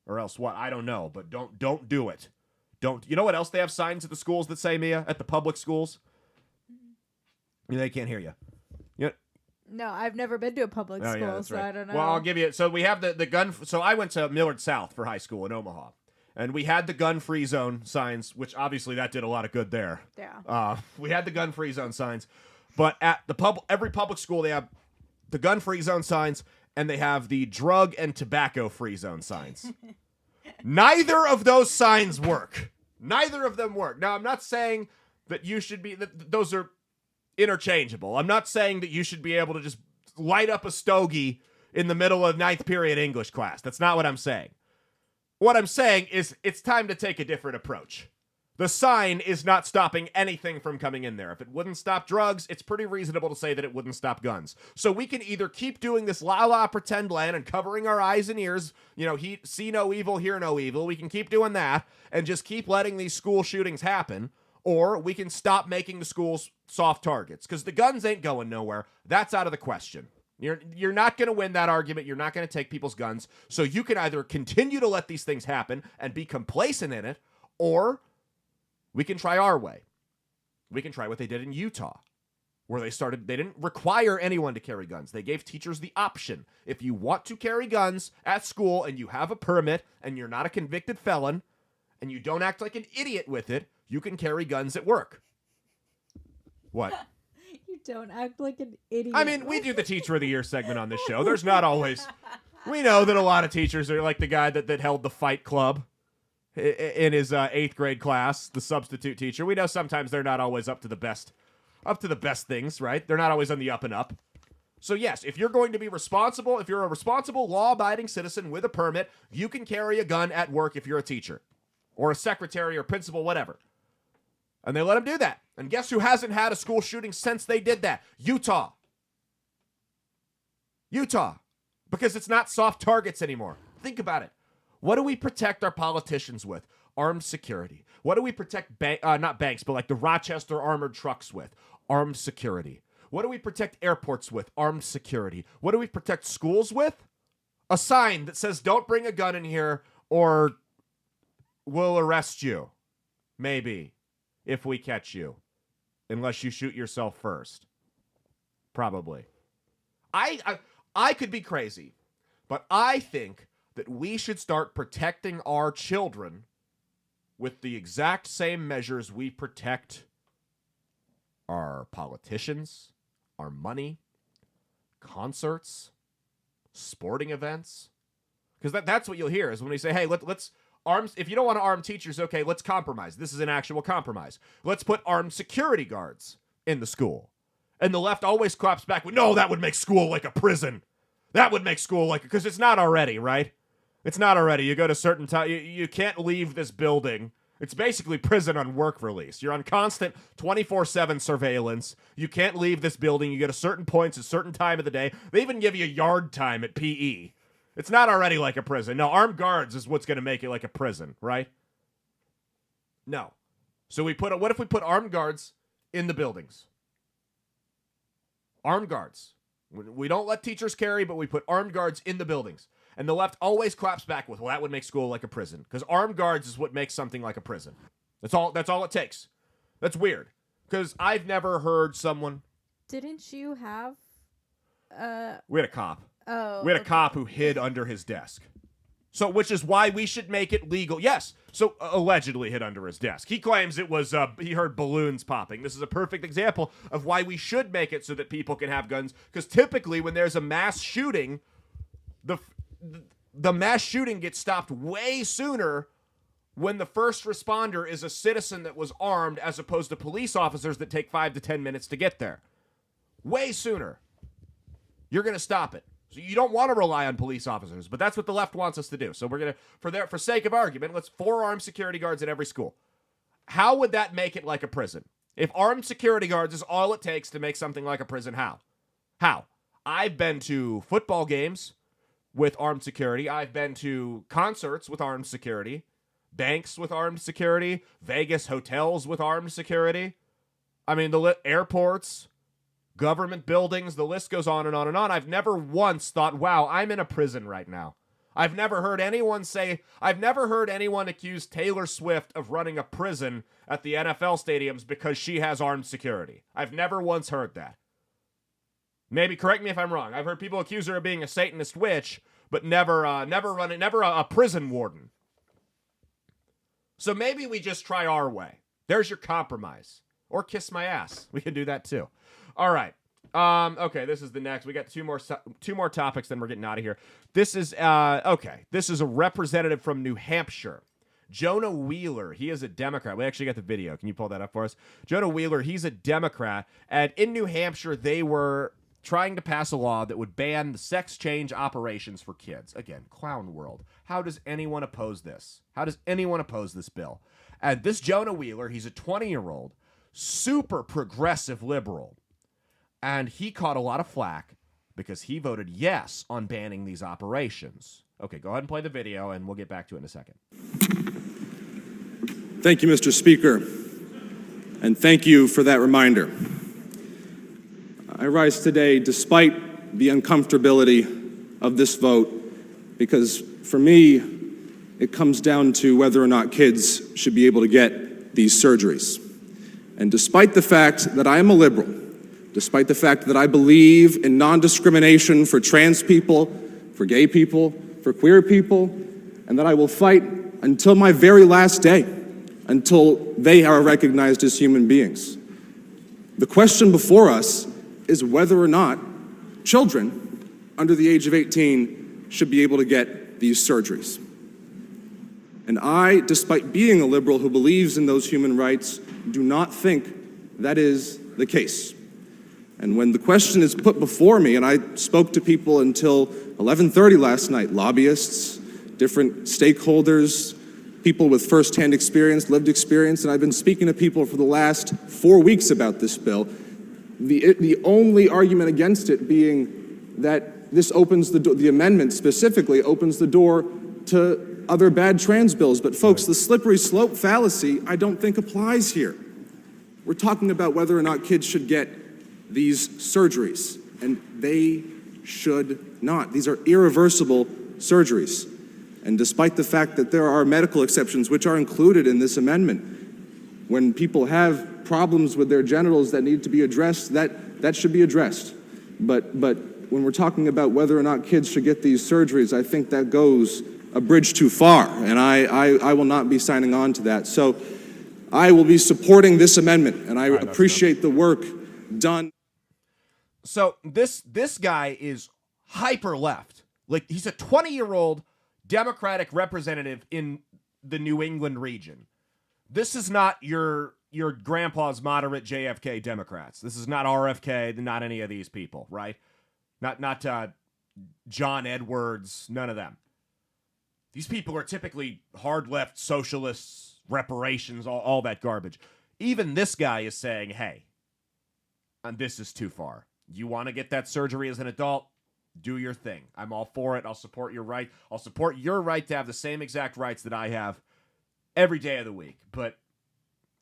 Or else what? I don't know, but don't do it. Don't. You know what else they have signs at the schools that say, Mia? At the public schools? They can't hear you. No, I've never been to a public school, yeah, so right. I don't know. Well, I'll give you. So we have the gun. So I went to Millard South for high school in Omaha. And we had the gun-free zone signs, which obviously that did a lot of good there. Yeah. We had the gun-free zone signs. But at every public school, they have the gun-free zone signs, and they have the drug and tobacco-free zone signs. Neither of those signs work. Neither of them work. Now, I'm not saying that you should be... Those are interchangeable. I'm not saying that you should be able to just light up a stogie in the middle of 9th period English class. That's not what I'm saying. What I'm saying is it's time to take a different approach. The sign is not stopping anything from coming in there. If it wouldn't stop drugs, it's pretty reasonable to say that it wouldn't stop guns. So we can either keep doing this la-la pretend land and covering our eyes and ears, see no evil, hear no evil. We can keep doing that and just keep letting these school shootings happen. Or we can stop making the schools soft targets because the guns ain't going nowhere. That's out of the question. You're not going to win that argument. You're not going to take people's guns. So you can either continue to let these things happen and be complacent in it, or we can try our way. We can try what they did in Utah, where they didn't require anyone to carry guns. They gave teachers the option. If you want to carry guns at school and you have a permit and you're not a convicted felon and you don't act like an idiot with it, you can carry guns at work. What? You don't act like an idiot. I mean, we do the Teacher of the Year segment on this show. There's not always... We know that a lot of teachers are like the guy that held the fight club in his 8th grade class, the substitute teacher. We know sometimes they're not always up to the best things, right? They're not always on the up and up. So yes, if you're going to be responsible, if you're a responsible, law-abiding citizen with a permit, you can carry a gun at work if you're a teacher or a secretary or principal, whatever. And they let them do that. And guess who hasn't had a school shooting since they did that? Utah. Because it's not soft targets anymore. Think about it. What do we protect our politicians with? Armed security. What do we protect, not banks, but like the Rochester armored trucks with? Armed security. What do we protect airports with? Armed security. What do we protect schools with? A sign that says, don't bring a gun in here or we'll arrest you. Maybe. If we catch you. Unless you shoot yourself first. Probably. I could be crazy, but I think that we should start protecting our children with the exact same measures we protect our politicians, our money, concerts, sporting events. Because that's what you'll hear is when we say, hey, let's arms. If you don't want to arm teachers, okay, let's compromise. This is an actual compromise. Let's put armed security guards in the school. And the left always claps back with, no, that would make school like a prison. That would make school like, because it's not already, right? It's not already. You go to certain time. You can't leave this building. It's basically prison on work release. You're on constant 24/7 surveillance. You can't leave this building. You get to certain points at a certain time of the day. They even give you yard time at PE. It's not already like a prison. No, armed guards is what's going to make it like a prison, right? No. So what if we put armed guards in the buildings? Armed guards. We don't let teachers carry, but we put armed guards in the buildings. And the left always claps back with, well, that would make school like a prison. Because armed guards is what makes something like a prison. That's all it takes. That's weird. Because I've never heard someone... Didn't you have... We had a cop. Oh, We had a okay. cop who hid under his desk. So, which is why we should make it legal. Yes. So, allegedly hid under his desk. He claims it was, he heard balloons popping. This is a perfect example of why we should make it so that people can have guns. Because typically when there's a mass shooting, the mass shooting gets stopped way sooner when the first responder is a citizen that was armed as opposed to police officers that take 5 to 10 minutes to get there. Way sooner. You're going to stop it. So you don't want to rely on police officers, but that's what the left wants us to do. So we're going to, for sake of argument, let's 4 armed security guards in every school. How would that make it like a prison? If armed security guards is all it takes to make something like a prison, how? How? I've been to football games with armed security. I've been to concerts with armed security, banks with armed security, Vegas hotels with armed security. I mean, the airports, government buildings, the list goes on and on and on. I've never once thought, wow, I'm in a prison right now. I've never heard anyone accuse Taylor Swift of running a prison at the NFL stadiums because she has armed security. I've never once heard that. Maybe correct me if I'm wrong. I've heard people accuse her of being a Satanist witch, but never a prison warden. So maybe we just try our way. There's your compromise. Or kiss my ass. We can do that too. All right. Okay, this is the next. We got two more topics, then we're getting out of here. This is okay. This is a representative from New Hampshire. Jonah Wheeler, he is a Democrat. We actually got the video. Can you pull that up for us? Jonah Wheeler, he's a Democrat, and in New Hampshire, they were trying to pass a law that would ban the sex change operations for kids. Again, clown world. How does anyone oppose this? How does anyone oppose this bill? And this Jonah Wheeler, he's a 20-year-old, super progressive liberal. And he caught a lot of flack because he voted yes on banning these operations. Okay, go ahead and play the video, and we'll get back to it in a second. Thank you, Mr. Speaker, and thank you for that reminder. I rise today despite the uncomfortability of this vote because, for me, it comes down to whether or not kids should be able to get these surgeries. And despite the fact that I am a liberal, despite the fact that I believe in non-discrimination for trans people, for gay people, for queer people, and that I will fight until my very last day, until they are recognized as human beings. The question before us is whether or not children under the age of 18 should be able to get these surgeries. And I, despite being a liberal who believes in those human rights, do not think that is the case. And when the question is put before me, and I spoke to people until 11:30 last night, lobbyists, different stakeholders, people with firsthand experience, lived experience, and I've been speaking to people for the last 4 weeks about this bill. The only argument against it being that this opens the amendment specifically opens the door to other bad trans bills. But folks, the slippery slope fallacy I don't think applies here. We're talking about whether or not kids should get these surgeries, and they should not. These are irreversible surgeries. And despite the fact that there are medical exceptions which are included in this amendment, when people have problems with their genitals that need to be addressed, that should be addressed. But when we're talking about whether or not kids should get these surgeries, I think that goes a bridge too far, and I will not be signing on to that. So I will be supporting this amendment, and I appreciate the work done. So this guy is hyper left. Like, he's a 20-year-old Democratic representative in the New England region. This is not your grandpa's moderate JFK Democrats. This is not RFK, not any of these people, right? Not John Edwards, none of them. These people are typically hard left socialists, reparations, all that garbage. Even this guy is saying, hey, and this is too far. You want to get that surgery as an adult? Do your thing. I'm all for it. I'll support your right. I'll support your right to have the same exact rights that I have every day of the week. But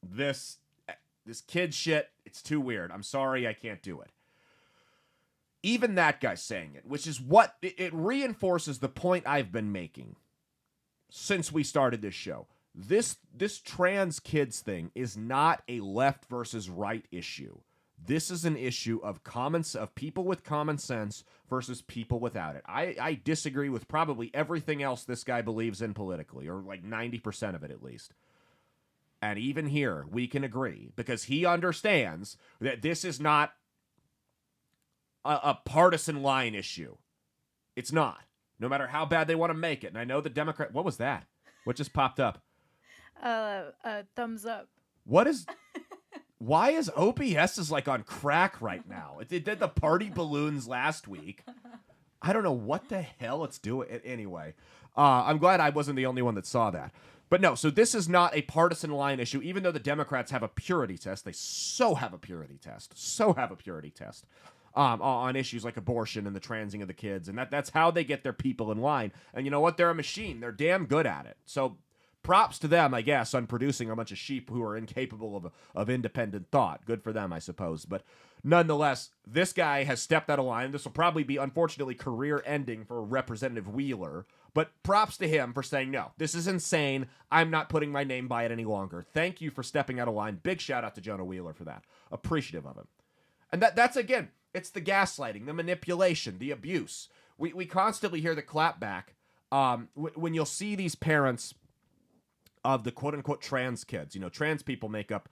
this kid shit, it's too weird. I'm sorry, I can't do it. Even that guy's saying it, which is what it reinforces the point I've been making since we started this show. This trans kids thing is not a left versus right issue. This is an issue of people with common sense versus people without it. I disagree with probably everything else this guy believes in politically, or like 90% of it at least. And even here, we can agree, because he understands that this is not a partisan line issue. It's not. No matter how bad they want to make it. And I know the Democrat... What was that? What just popped up? Thumbs up. What is... Why is OBS is like on crack right now? It did the party balloons last week. I don't know what the hell it's doing. Anyway, I'm glad I wasn't the only one that saw that. But no, so this is not a partisan line issue, even though the Democrats have a purity test. They have a purity test. On issues like abortion and the transing of the kids. And that's how they get their people in line. And you know what? They're a machine. They're damn good at it. So props to them, I guess, on producing a bunch of sheep who are incapable of independent thought. Good for them, I suppose. But nonetheless, this guy has stepped out of line. This will probably be, unfortunately, career-ending for Representative Wheeler. But props to him for saying, no, this is insane. I'm not putting my name by it any longer. Thank you for stepping out of line. Big shout-out to Jonah Wheeler for that. Appreciative of him. And that's, again, it's the gaslighting, the manipulation, the abuse. We constantly hear the clapback when you'll see these parents of the quote-unquote trans kids. You know, trans people make up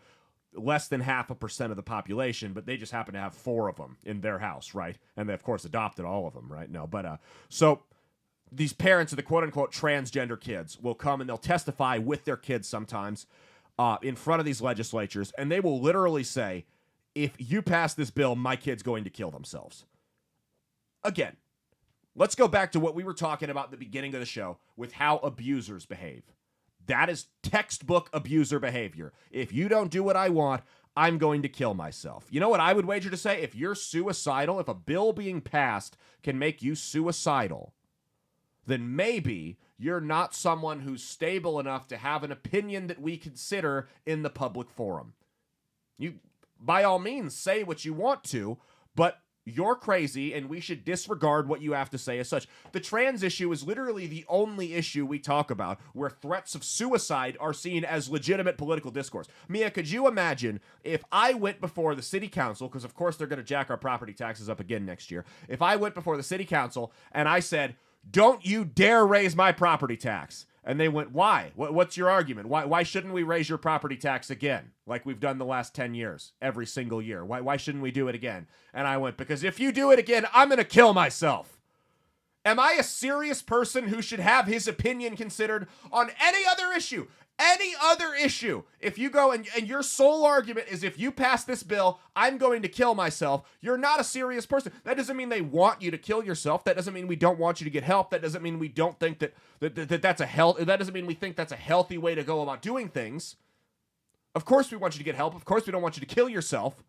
less than 0.5% of the population, but they just happen to have 4 of them in their house, right? And they, of course, adopted all of them, right? No, but so these parents of the quote-unquote transgender kids will come and they'll testify with their kids sometimes in front of these legislatures, and they will literally say, if you pass this bill, my kid's going to kill themselves. Again, let's go back to what we were talking about at the beginning of the show with how abusers behave. That is textbook abuser behavior. If you don't do what I want, I'm going to kill myself. You know what I would wager to say? If you're suicidal, if a bill being passed can make you suicidal, then maybe you're not someone who's stable enough to have an opinion that we consider in the public forum. You, by all means, say what you want to, but you're crazy, and we should disregard what you have to say as such. The trans issue is literally the only issue we talk about where threats of suicide are seen as legitimate political discourse. Mia, could you imagine if I went before the city council, because of course they're going to jack our property taxes up again next year, if I went before the city council and I said, don't you dare raise my property tax. And they went, why? What's your argument? Why shouldn't we raise your property tax again, like we've done the last 10 years, every single year? Why shouldn't we do it again? And I went, because if you do it again, I'm going to kill myself. Am I a serious person who should have his opinion considered on any other issue? Any other issue. If you go and your sole argument is if you pass this bill, I'm going to kill myself, you're not a serious person. That doesn't mean they want you to kill yourself. That doesn't mean we don't want you to get help. That doesn't mean we don't think that's a that doesn't mean we think that's a healthy way to go about doing things. Of course we want you to get help. Of course we don't want you to kill yourself.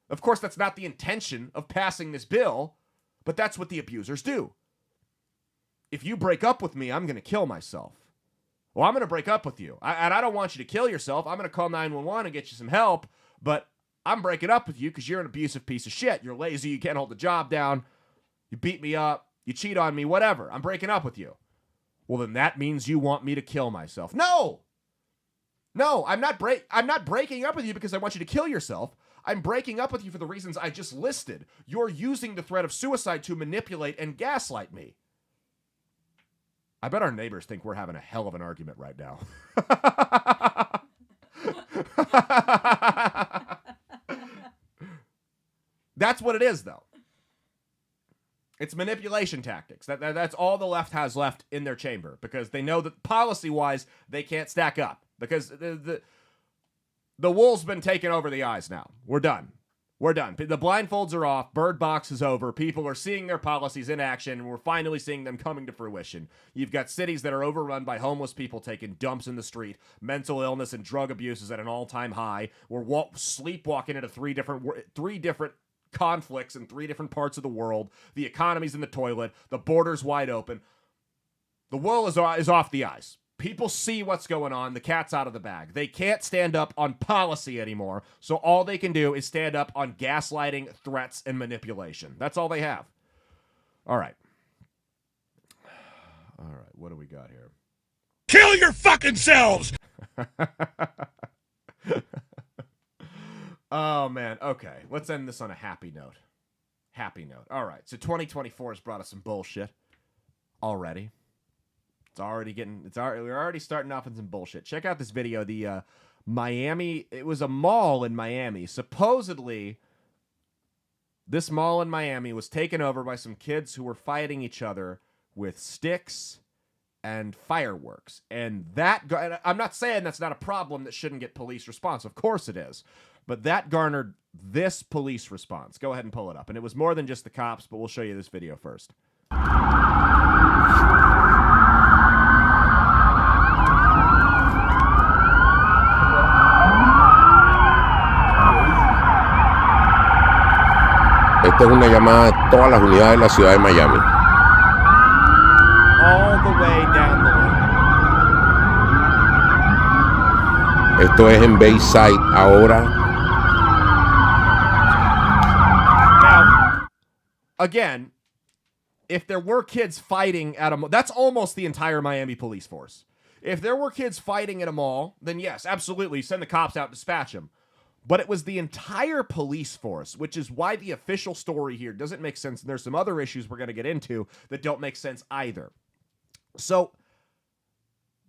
Of course that's not the intention of passing this bill, but that's what the abusers do. If you break up with me, I'm going to kill myself. Well, I'm going to break up with you. And I don't want you to kill yourself. I'm going to call 911 and get you some help. But I'm breaking up with you because you're an abusive piece of shit. You're lazy. You can't hold the job down. You beat me up. You cheat on me. Whatever. I'm breaking up with you. Well, then that means you want me to kill myself. No, I'm not breaking up with you because I want you to kill yourself. I'm breaking up with you for the reasons I just listed. You're using the threat of suicide to manipulate and gaslight me. I bet our neighbors think we're having a hell of an argument right now. That's what it is, though. It's manipulation tactics. That's all the left has left in their chamber because they know that policy-wise they can't stack up because the wool's been taking over the eyes now. We're done. We're done. The blindfolds are off. Bird Box is over. People are seeing their policies in action, and we're finally seeing them coming to fruition. You've got cities that are overrun by homeless people taking dumps in the street. Mental illness and drug abuse is at an all-time high. We're sleepwalking into three different conflicts in 3 different parts of the world. The economy's in the toilet. The border's wide open. The wool is off the ice. People see what's going on. The cat's out of the bag. They can't stand up on policy anymore, so all they can do is stand up on gaslighting, threats, and manipulation. That's all they have. All right. All right, what do we got here? Kill your fucking selves! Oh, man. Okay, let's end this on a happy note. Happy note. All right, so 2024 has brought us some bullshit already. We're already starting off in some bullshit. Check out this video. The Miami, it was a mall in Miami. Supposedly, this mall in Miami was taken over by some kids who were fighting each other with sticks and fireworks. And I'm not saying that's not a problem that shouldn't get police response. Of course it is. But that garnered this police response. Go ahead and pull it up. And it was more than just the cops, but we'll show you this video first. Esta es una llamada a todas las unidades de la ciudad de Miami. All the way down the line. Esto es en Bayside ahora. Now, again, if there were kids fighting at a mall, that's almost the entire Miami police force. If there were kids fighting at a mall, then yes, absolutely, send the cops out, dispatch them. But it was the entire police force, which is why the official story here doesn't make sense. And there's some other issues we're going to get into that don't make sense either. So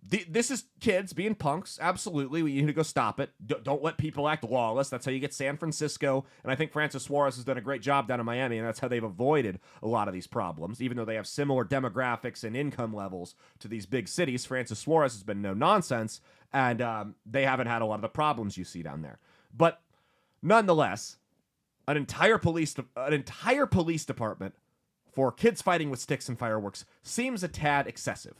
this is kids being punks. Absolutely. We need to go stop it. Don't let people act lawless. That's how you get San Francisco. And I think Francis Suarez has done a great job down in Miami. And that's how they've avoided a lot of these problems. Even though they have similar demographics and income levels to these big cities, Francis Suarez has been no nonsense. And they haven't had a lot of the problems you see down there. But nonetheless, an entire police department for kids fighting with sticks and fireworks seems a tad excessive.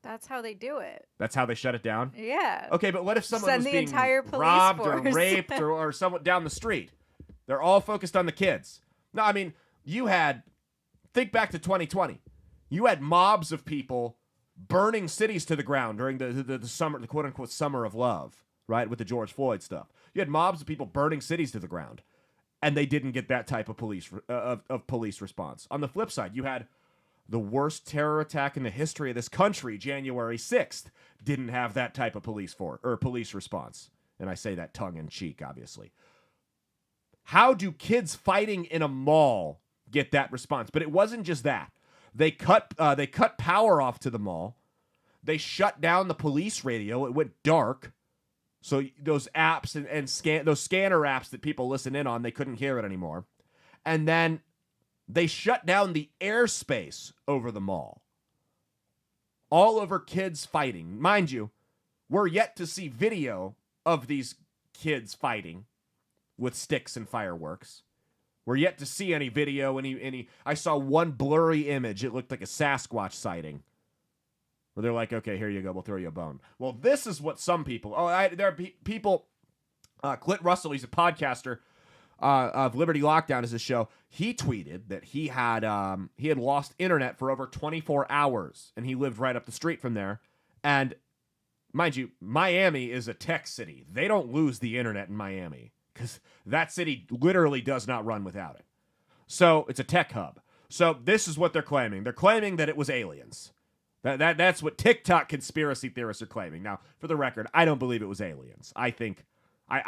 That's how they do it. That's how they shut it down? Yeah. Okay, but what if someone Send was the being entire police robbed force. or raped or someone down the street? They're all focused on the kids. No, I mean, think back to 2020. You had mobs of people burning cities to the ground during the summer, the quote-unquote summer of love, right, with the George Floyd stuff. You had mobs of people burning cities to the ground, and they didn't get that type of police response. On the flip side, you had the worst terror attack in the history of this country, January 6th, didn't have that type of police response. And I say that tongue in cheek, obviously. How do kids fighting in a mall get that response? But it wasn't just that. They cut power off to the mall. They shut down the police radio. It went dark. So those apps and those scanner apps that people listen in on, they couldn't hear it anymore. And then they shut down the airspace over the mall. All over kids fighting. Mind you, we're yet to see video of these kids fighting with sticks and fireworks. We're yet to see any video, any. I saw one blurry image. It looked like a Sasquatch sighting. Where they're like, okay, here you go, we'll throw you a bone. Well, this is what some people... there are people... Clint Russell, he's a podcaster of Liberty Lockdown is his show. He tweeted that he had lost internet for over 24 hours, and he lived right up the street from there. And, mind you, Miami is a tech city. They don't lose the internet in Miami, because that city literally does not run without it. So, it's a tech hub. So, this is what they're claiming. They're claiming that it was aliens. That's what TikTok conspiracy theorists are claiming. Now, for the record, I don't believe it was aliens. I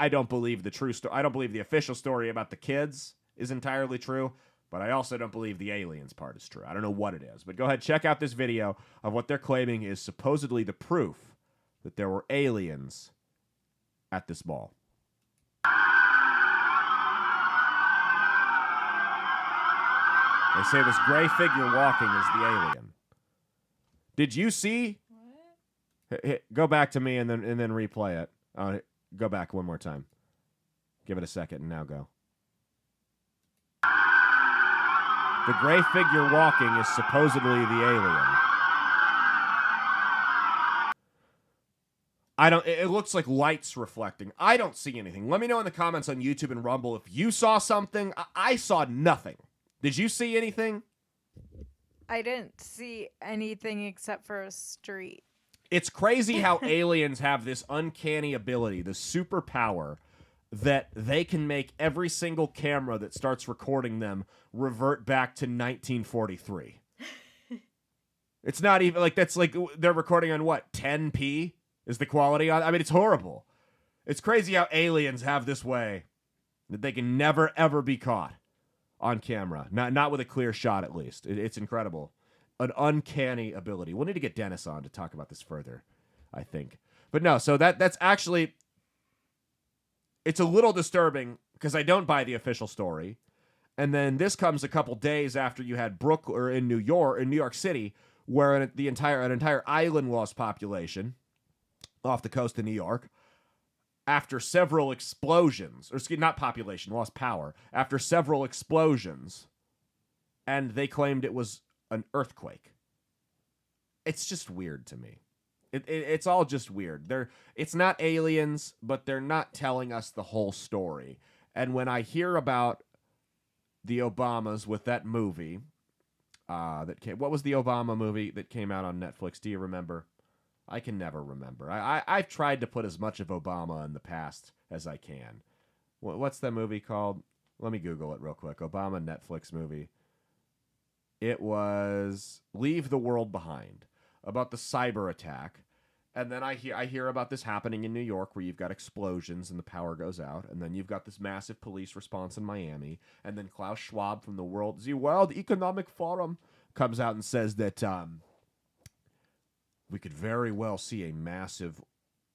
don't believe the true story. I don't believe the official story about the kids is entirely true, but I also don't believe the aliens part is true. I don't know what it is, but go ahead, check out this video of what they're claiming is supposedly the proof that there were aliens at this mall. They say this gray figure walking is the alien. Did you see? What? Go back to me and then replay it. Go back one more time. Give it a second and now go. The gray figure walking is supposedly the alien. It looks like lights reflecting. I don't see anything. Let me know in the comments on YouTube and Rumble if you saw something. I saw nothing. Did you see anything? I didn't see anything except for a street. It's crazy how aliens have this uncanny ability, the superpower, that they can make every single camera that starts recording them revert back to 1943. It's not even like that's like they're recording on what, 10p is the quality on. I mean, it's horrible. It's crazy how aliens have this way that they can never ever be caught on camera. Not with a clear shot, at least. It's incredible. An uncanny ability. We'll need to get Dennis on to talk about this further, I think. But no, so that's actually, it's a little disturbing because I don't buy the official story. And then this comes a couple days after you had Brooklyn or in New York City, where an entire island lost population off the coast of New York after several explosions, or not population, lost power after several explosions, and they claimed it was an earthquake. It's just weird to me. It's all just weird. It's not aliens, but they're not telling us the whole story. And when I hear about the Obamas with that movie, what was the Obama movie that came out on Netflix? Do you remember? I can never remember. I've tried to put as much of Obama in the past as I can. What's that movie called? Let me Google it real quick. Obama Netflix movie. It was Leave the World Behind, about the cyber attack. And then I hear about this happening in New York where you've got explosions and the power goes out. And then you've got this massive police response in Miami. And then Klaus Schwab from the World Economic Forum comes out and says that we could very well see a massive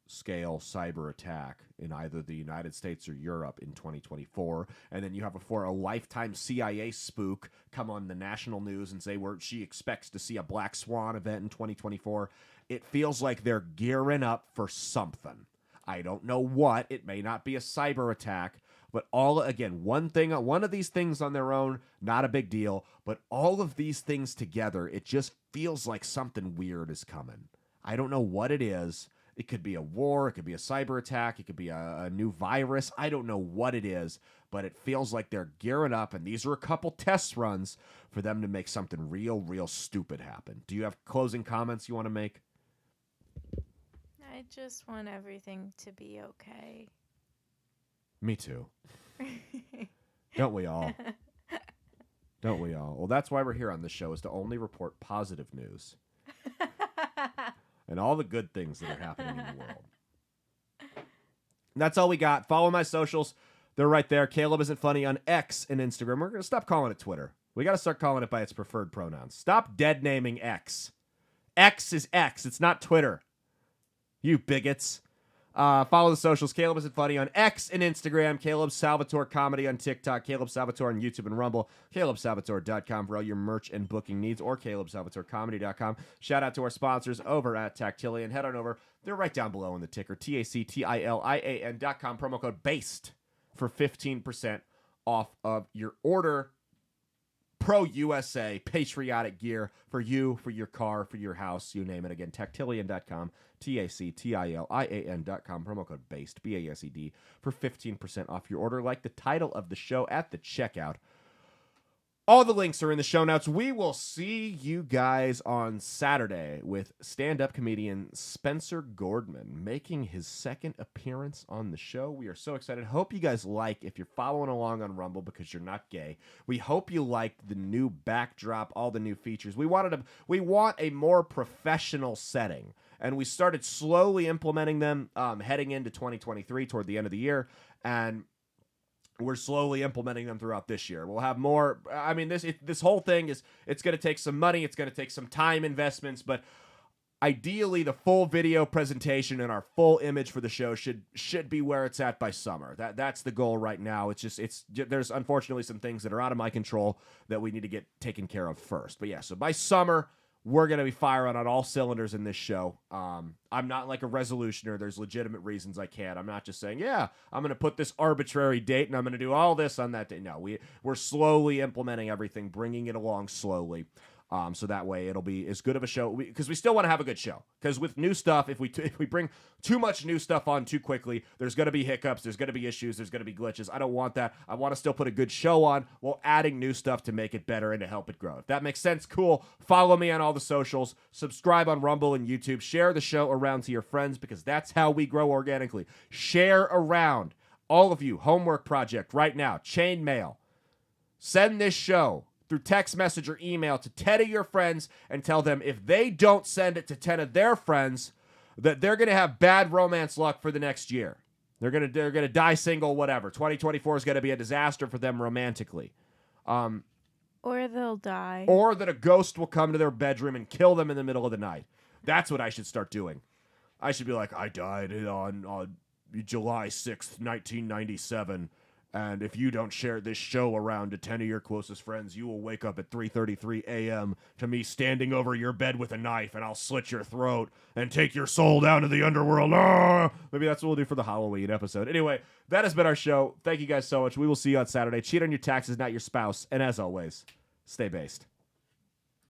scale cyber attack in either the United States or Europe in 2024. And then you have a lifetime CIA spook come on the national news and say she expects to see a Black Swan event in 2024. It feels like they're gearing up for something. I don't know what. It may not be a cyber attack, but one of these things on their own, not a big deal, but all of these things together, it just feels like something weird is coming. I don't know what it is. It could be a war. It could be a cyber attack. It could be a new virus. I don't know what it is, but it feels like they're gearing up, and these are a couple test runs for them to make something real stupid happen. Do you have closing comments you want to make? I just want everything to be okay. Me too. Don't we all? Don't we all? Well, that's why we're here on this show, is to only report positive news. And all the good things that are happening in the world. And that's all we got. Follow my socials. They're right there. Caleb Isn't Funny on X and Instagram. We're going to stop calling it Twitter. We got to start calling it by its preferred pronouns. Stop dead naming X. X is X. It's not Twitter. You bigots. Follow the socials. Caleb Isn't Funny on X and Instagram. Caleb Salvatore Comedy on TikTok. Caleb Salvatore on YouTube and Rumble. CalebSalvatore.com for all your merch and booking needs, or CalebSalvatoreComedy.com. Shout out to our sponsors over at Tactilian. Head on over. They're right down below in the ticker. TACTILIAN.com. Promo code BASED for 15% off of your order. Pro USA patriotic gear for you, for your car, for your house, you name it. Again, Tactilian.com, TACTILIAN.com, promo code BASED, BASED, for 15% off your order. Like the title of the show at the checkout. All the links are in the show notes. We will see you guys on Saturday with stand-up comedian Spencer Gordman making his second appearance on the show. We are so excited. Hope you guys like, if you're following along on Rumble because you're not gay, we hope you liked the new backdrop, all the new features. We want a more professional setting, and we started slowly implementing them heading into 2023 toward the end of the year, and we're slowly implementing them throughout this year. We'll have more. I mean, this whole thing it's going to take some money. It's going to take some time investments, but ideally the full video presentation and our full image for the show should be where it's at by summer. That's the goal right now. There's unfortunately some things that are out of my control that we need to get taken care of first. But yeah, so by summer, we're going to be firing on all cylinders in this show. I'm not like a resolutioner. There's legitimate reasons I can't. I'm not just saying, yeah, I'm going to put this arbitrary date and I'm going to do all this on that day. No, we're slowly implementing everything, bringing it along slowly. So that way it'll be as good of a show, because we still want to have a good show. Because with new stuff, if we bring too much new stuff on too quickly, there's going to be hiccups, there's going to be issues, there's going to be glitches. I don't want that. I want to still put a good show on while adding new stuff to make it better and to help it grow. If that makes sense, cool. Follow me on all the socials. Subscribe on Rumble and YouTube. Share the show around to your friends, because that's how we grow organically. Share around. All of you, homework project right now, chain mail. Send this show through text message or email to 10 of your friends and tell them if they don't send it to 10 of their friends, that they're going to have bad romance luck for the next year. They're going to die single, whatever. 2024 is going to be a disaster for them romantically. Or they'll die. Or that a ghost will come to their bedroom and kill them in the middle of the night. That's what I should start doing. I should be like, I died on July 6th, 1997. And if you don't share this show around to 10 of your closest friends, you will wake up at 3:33 a.m. to me standing over your bed with a knife, and I'll slit your throat and take your soul down to the underworld. Ah! Maybe that's what we'll do for the Halloween episode. Anyway, that has been our show. Thank you guys so much. We will see you on Saturday. Cheat on your taxes, not your spouse. And as always, stay based.